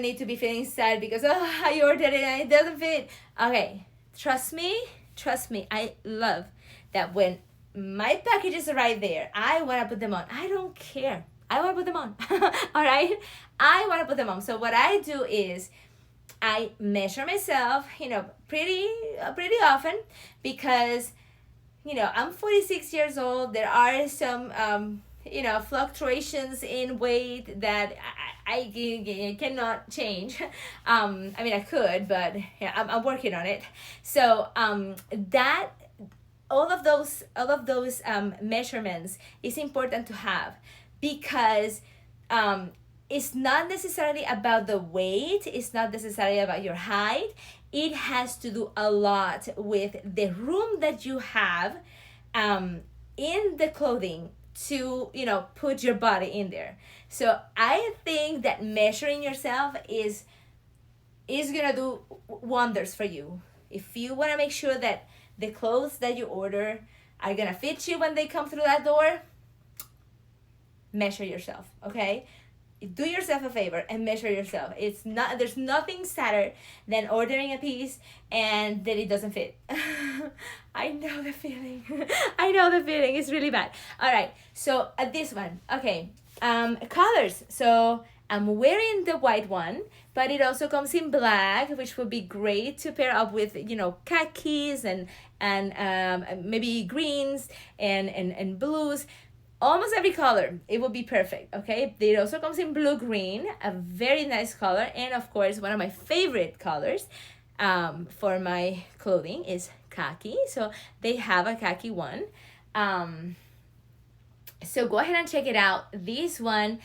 need to be feeling sad because, oh, I ordered it and it doesn't fit. Okay, trust me, I love that when my packages are right there, I want to put them on. I don't care. I want to put them on. All right? I want to put them on. So what I do is I measure myself, you know, pretty often, because, you know, I'm 46 years old. There are some you know, fluctuations in weight that I cannot change. I mean, I could, but yeah, I'm working on it. So that all of those measurements is important to have, because it's not necessarily about the weight. It's not necessarily about your height. It has to do a lot with the room that you have in the clothing to, you know, put your body in there. So I think that measuring yourself is gonna do wonders for you. If you want to make sure that the clothes that you order are gonna fit you when they come through that door, measure yourself, okay? Do yourself a favor and measure yourself. It's not, there's nothing sadder than ordering a piece and that it doesn't fit. I know the feeling. I know the feeling. It's really bad. All right, so this one, okay, colors. So I'm wearing the white one, but it also comes in black, which would be great to pair up with, you know, khakis and maybe greens and blues. Almost every color, it will be perfect, okay? It also comes in blue green, a very nice color, and of course one of my favorite colors for my clothing is khaki. So they have a khaki one. So go ahead and check it out. This one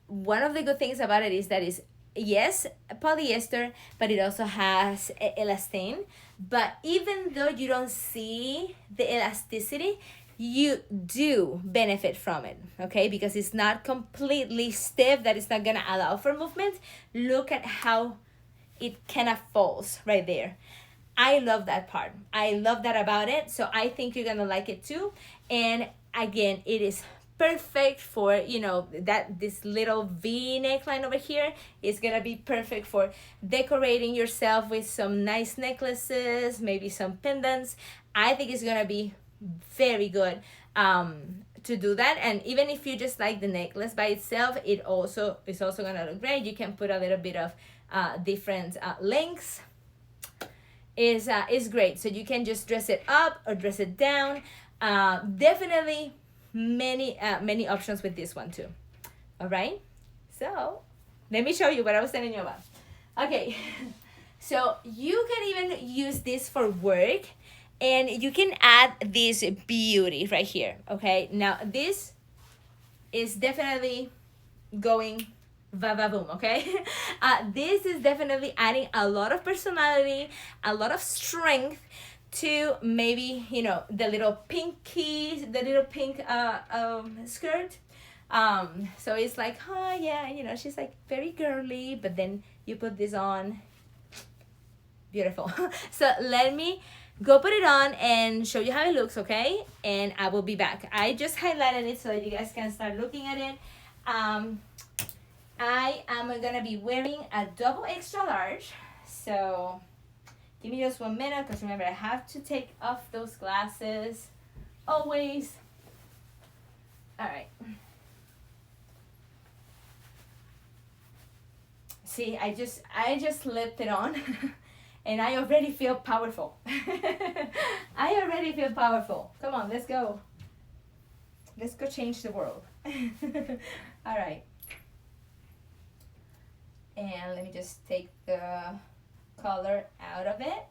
of the good things about it is that it's, yes, polyester, but it also has elastane. But even though you don't see the elasticity, you do benefit from it, okay? Because it's not completely stiff, that it's not gonna allow for movement. Look at how it kind of falls right there. I love that part. I love that about it. So I think you're gonna like it too. And again, it is perfect for, you know, that this little V neckline over here is gonna be perfect for decorating yourself with some nice necklaces, maybe some pendants. I think it's gonna be very good to do that. And even if you just like the necklace by itself, it's also gonna look great. You can put a little bit of different lengths. Is great. So you can just dress it up or dress it down. Definitely many options with this one too. All right, so let me show you what I was telling you about. Okay, so you can even use this for work, and you can add this beauty right here. Okay, now this is definitely going va-va-boom, okay? This is definitely adding a lot of personality, a lot of strength to maybe, you know, the little pink skirt. So it's like, oh yeah, you know, she's like very girly, but then you put this on, beautiful. So let me go put it on and show you how it looks, okay? And I will be back. I just highlighted it so that you guys can start looking at it. I am gonna be wearing a double extra large, so give me just 1 minute, because remember, I have to take off those glasses always. All right. See, I just slipped it on. And I already feel powerful. I already feel powerful. Come on, let's go. Let's go change the world. All right. And let me just take the color out of it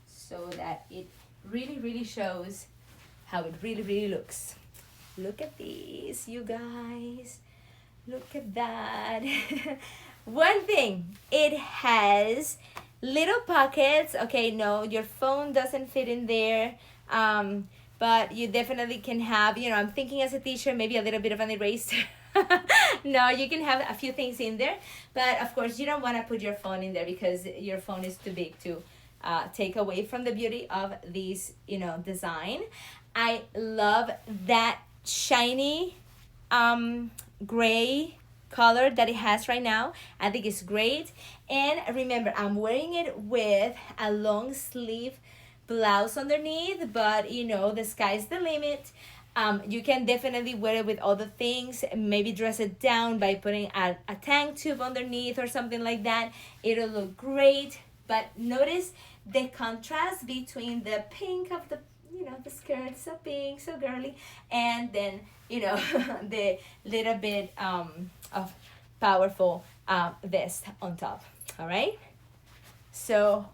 so that it really shows how it really looks. Look at this, you guys. Look at that. One thing, it has little pockets. Okay, no, your phone doesn't fit in there. But you definitely can have, you know, I'm thinking as a teacher, maybe a little bit of an eraser. No, you can have a few things in there. But of course, you don't want to put your phone in there because your phone is too big to take away from the beauty of this, you know, design. I love that shiny gray color that it has right now. I think it's great. And remember, I'm wearing it with a long sleeve blouse underneath, but you know, the sky's the limit. You can definitely wear it with other things, maybe dress it down by putting a tank tube underneath or something like that. It'll look great. But notice the contrast between the pink of the, you know, the skirt, so pink, so girly, and then, you know, the little bit of powerful vest on top. All right, so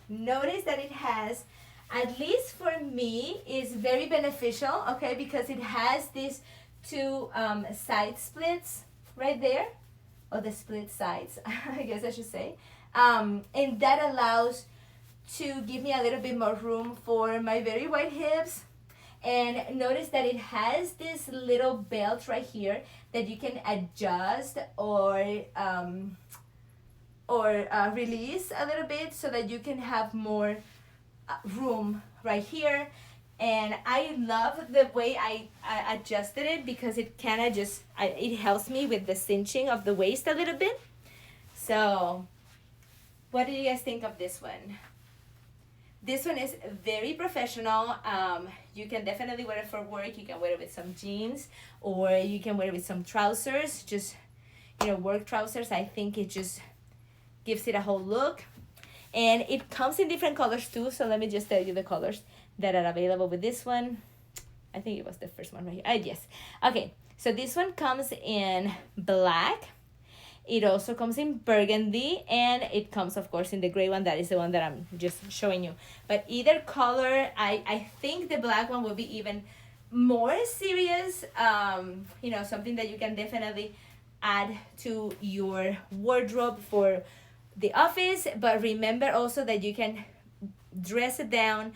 notice that it has, at least for me, is very beneficial, okay, because it has these two side splits right there, or the split sides, I guess I should say, and that allows to give me a little bit more room for my very wide hips. And notice that it has this little belt right here that you can adjust or release a little bit so that you can have more room right here. And I love the way I adjusted it because it kind of just, it helps me with the cinching of the waist a little bit. So what do you guys think of this one? This one is very professional. You can definitely wear it for work. You can wear it with some jeans, or you can wear it with some trousers, just, you know, work trousers. I think it just gives it a whole look. And it comes in different colors too, so let me just tell you the colors that are available with this one. I think it was the first one right here. Yes. Okay, so this one comes in black. It also comes in burgundy, and it comes, of course, in the gray one. That is the one that I'm just showing you. But either color, I think the black one will be even more serious. You know, something that you can definitely add to your wardrobe for the office. But remember also that you can dress it down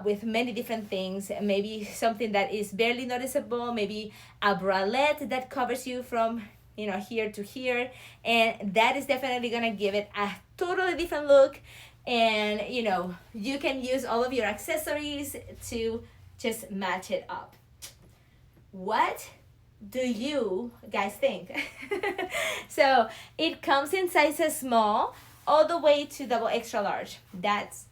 with many different things. Maybe something that is barely noticeable, maybe a bralette that covers you from, you know, here to here, and that is definitely gonna give it a totally different look. And you know, you can use all of your accessories to just match it up. What do you guys think? So it comes in sizes small all the way to double extra large. That's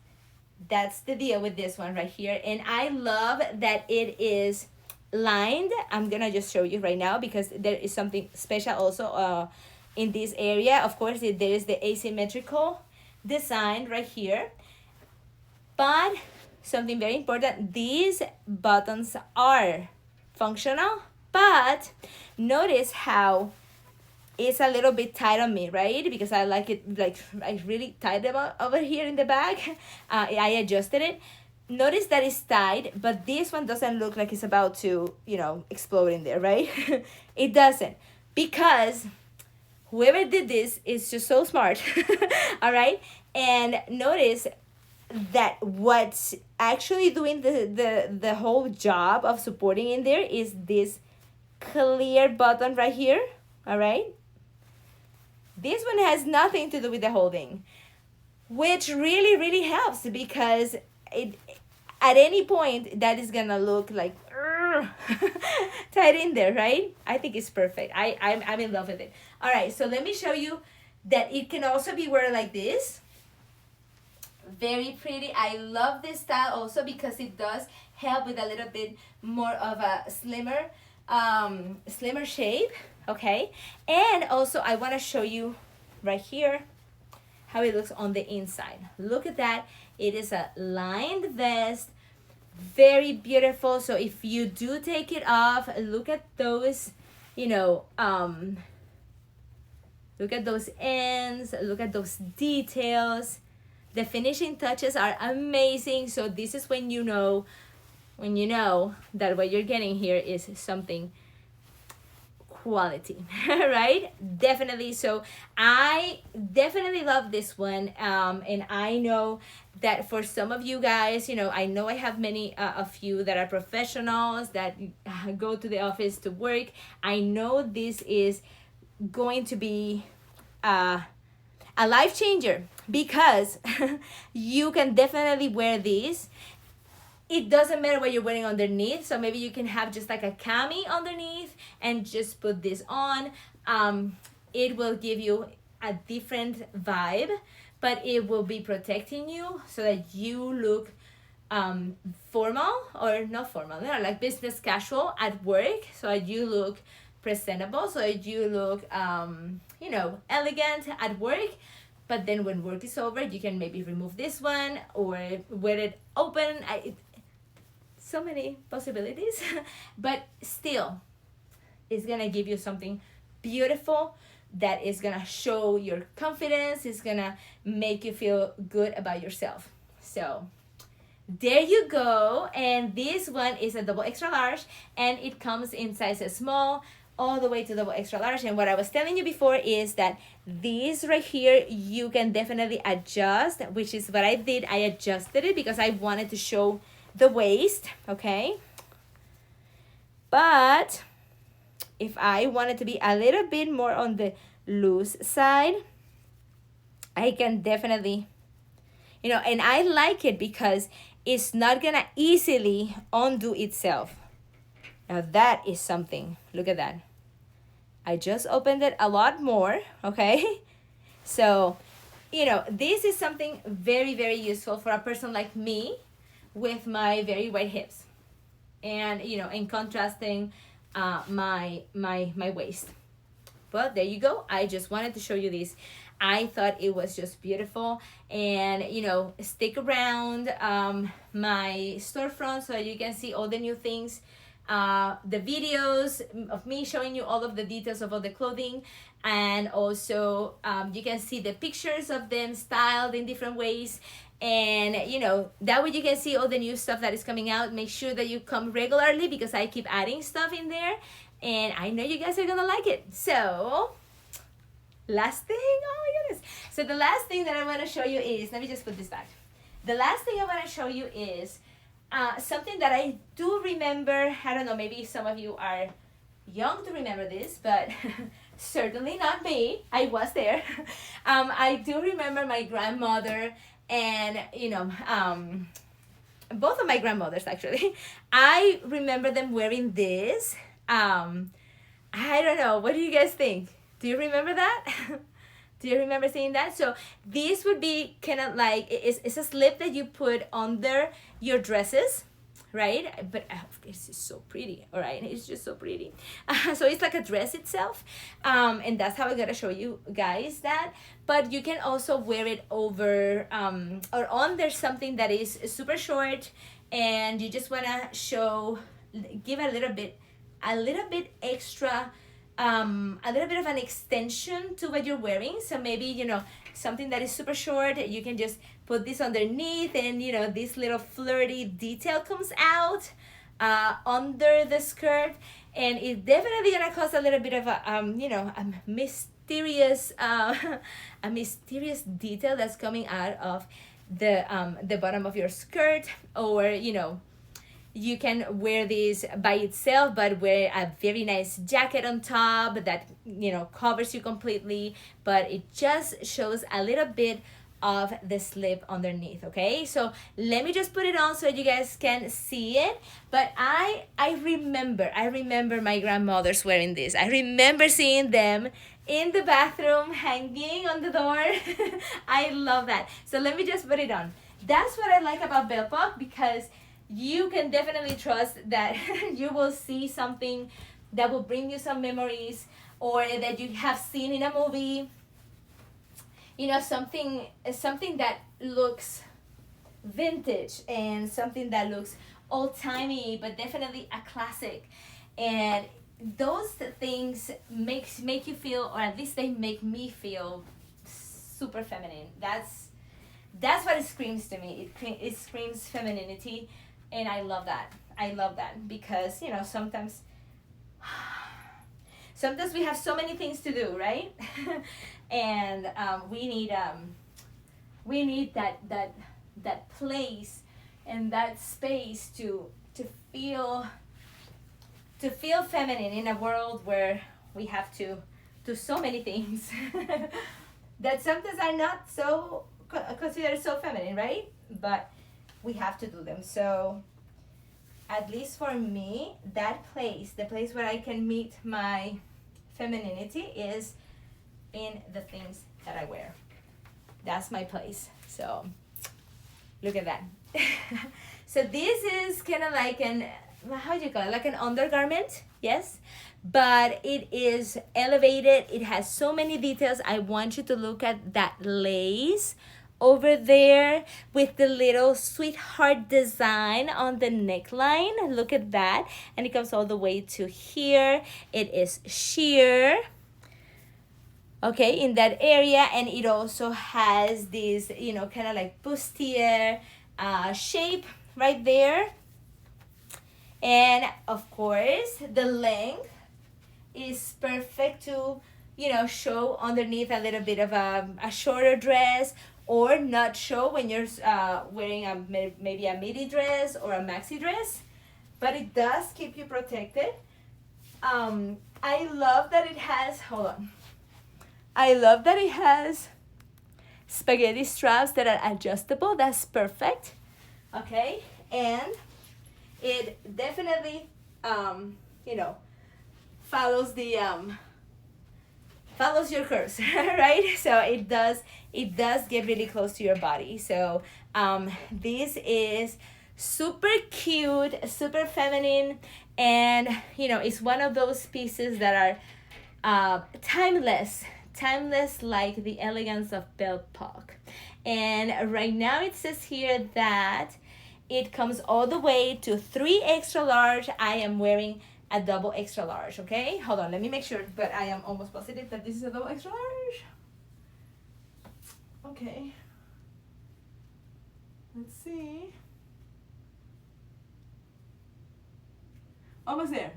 the deal with this one right here. And I love that it is lined. I'm gonna just show you right now because there is something special also in this area. Of course, there is the asymmetrical design right here, but something very important, these buttons are functional, but notice how it's a little bit tight on me, right? Because I like it like really tight about over here in the back. I adjusted it. Notice that it's tight, but this one doesn't look like it's about to, you know, explode in there, right? It doesn't, because whoever did this is just so smart. All right, and notice that what's actually doing the whole job of supporting in there is this clear button right here. All right, this one has nothing to do with the holding, which really helps, because it, at any point, that is gonna look like tight in there, right? I think it's perfect. I'm in love with it. All right, so let me show you that it can also be worn like this. Very pretty. I love this style also because it does help with a little bit more of a slimmer shape, okay? And also I want to show you right here how it looks on the inside. Look at that. It is a lined vest, very beautiful. So if you do take it off, look at those, you know, look at those ends, look at those details. The finishing touches are amazing. So this is when you know that what you're getting here is something quality, right? Definitely. So I definitely love this one, and I know that for some of you guys, you know, I know I have many of you that are professionals that go to the office to work. I know this is going to be a life changer, because you can definitely wear this. It doesn't matter what you're wearing underneath. So maybe you can have just like a cami underneath and just put this on. It will give you a different vibe, but it will be protecting you so that you look formal, or not formal, no, like business casual at work. So you look presentable, so you look you know, elegant at work. But then when work is over, you can maybe remove this one or wear it open. So many possibilities. But still, it's gonna give you something beautiful that is gonna show your confidence. It's gonna make you feel good about yourself. So there you go. And this one is a double extra large, and it comes in sizes small all the way to double extra large. And what I was telling you before is that this right here, you can definitely adjust, which is what I did. I adjusted it because I wanted to show the waist, okay? But if I wanted to be a little bit more on the loose side, I can definitely, you know, and I like it because it's not gonna easily undo itself. Now that is something. Look at that. I just opened it a lot more, okay? So, you know, this is something very, very useful for a person like me with my very wide hips, and you know, in contrasting my waist. But there you go. I just wanted to show you this. I thought it was just beautiful. And you know, stick around my storefront so you can see all the new things, the videos of me showing you all of the details of all the clothing, and also you can see the pictures of them styled in different ways. And you know, that way you can see all the new stuff that is coming out. Make sure that you come regularly because I keep adding stuff in there, and I know you guys are gonna like it. So last thing, oh my goodness. So the last thing that I want to show you is, let me just put this back. The last thing I want to show you is something that I do remember. I don't know, maybe some of you are young to remember this, but certainly not me. I was there. I do remember my grandmother, and you know, both of my grandmothers actually. I remember them wearing this. I don't know, what do you guys think? Do you remember that? Do you remember seeing that? So this would be kind of like, it's a slip that you put under your dresses, right? But it's just so pretty, all right? It's just so pretty. So it's like a dress itself, and that's how I'm gonna show you guys that. But you can also wear it over or under something that is super short, and you just wanna show, give a little bit extra, a little bit of an extension to what you're wearing. So maybe, you know, something that is super short, you can just put this underneath, and you know, this little flirty detail comes out under the skirt, and it's definitely gonna cause a little bit of a you know, a mysterious a mysterious detail that's coming out of the bottom of your skirt. Or you know, you can wear this by itself, but wear a very nice jacket on top that, you know, covers you completely, but it just shows a little bit of the slip underneath. Okay, so let me just put it on so you guys can see it. But I remember my grandmothers wearing this. I remember seeing them in the bathroom hanging on the door. I love that. So let me just put it on. That's what I like about Belle Poque, because you can definitely trust that you will see something that will bring you some memories, or that you have seen in a movie. you know, something that looks vintage and something that looks old-timey, but definitely a classic. And those things make you feel, or at least they make me feel, super feminine. That's what it screams to me. It screams femininity, and I love that. I love that because, you know, sometimes we have so many things to do, right? And we need that place and that space to feel feminine in a world where we have to do so many things that sometimes are not so considered so feminine, right? But we have to do them. So at least for me, that place, the place where I can meet my femininity, is in the things that I wear. That's my place. So look at that. So this is kind of like an, how do you call it, like an undergarment, yes, but it is elevated. It has so many details. I want you to look at that lace over there with the little sweetheart design on the neckline. Look at that. And it comes all the way to here. It is sheer, okay, in that area. And it also has this, you know, kind of like bustier shape right there. And of course, the length is perfect to, you know, show underneath a little bit of a shorter dress, or not show when you're wearing maybe a midi dress or a maxi dress, but it does keep you protected. I love that it has, hold on. I love that it has spaghetti straps that are adjustable. That's perfect. Okay, and it definitely, you know, follows the follows your curves, right? So it does get really close to your body. So this is super cute, super feminine, and you know, it's one of those pieces that are timeless like the Elegance of Belle Poque. And right now it says here that it comes all the way to 3 extra large. I am wearing a double extra large, okay? Hold on, let me make sure, but I am almost positive that this is a double extra large. Okay. Let's see. Almost there.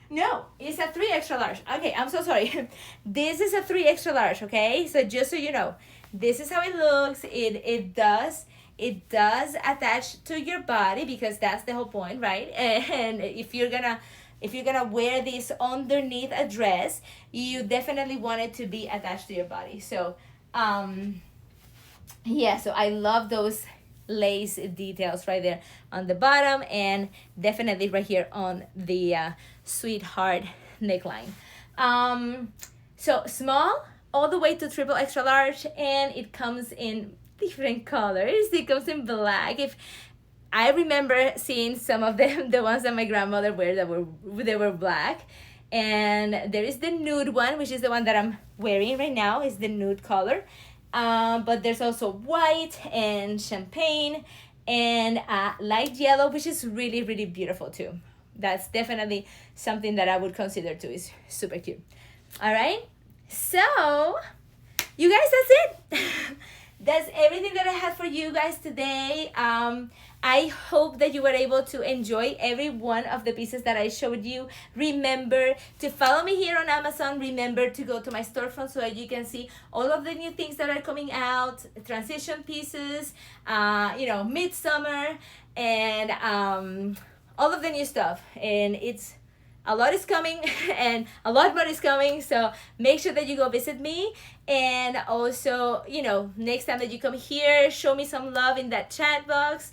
No, it's a 3 extra large. Okay, I'm so sorry. This is a 3 extra large, okay? So just so you know, this is how it looks. It does attach to your body, because that's the whole point, right? And if you're gonna wear this underneath a dress, you definitely want it to be attached to your body. So yeah, so I love those lace details right there on the bottom, and definitely right here on the sweetheart neckline. So small all the way to triple extra large, and it comes in different colors. It comes in black. If I remember seeing some of them, the ones that my grandmother wear, they were black. And there is the nude one, which is the one that I'm wearing right now, is the nude color. But there's also white and champagne and light yellow, which is really, really beautiful too. That's definitely something that I would consider too. Is super cute. All right, so you guys, that's it. That's everything that I have for you guys today. I hope that you were able to enjoy every one of the pieces that I showed you. Remember to follow me here on Amazon. Remember to go to my storefront so that you can see all of the new things that are coming out, transition pieces, you know, midsummer, and all of the new stuff. And it's a lot is coming and a lot more is coming, so make sure that you go visit me. And also, you know, next time that you come here, show me some love in that chat box.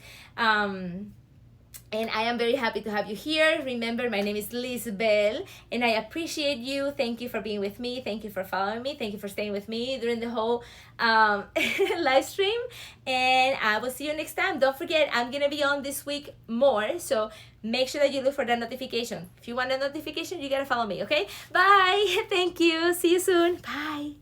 And I am very happy to have you here. Remember, my name is Liz Belle, and I appreciate you. Thank you for being with me. Thank you for following me. Thank you for staying with me during the whole live stream. And I will see you next time. Don't forget, I'm going to be on this week more, so make sure that you look for that notification. If you want a notification, you got to follow me, okay? Bye. Thank you. See you soon. Bye.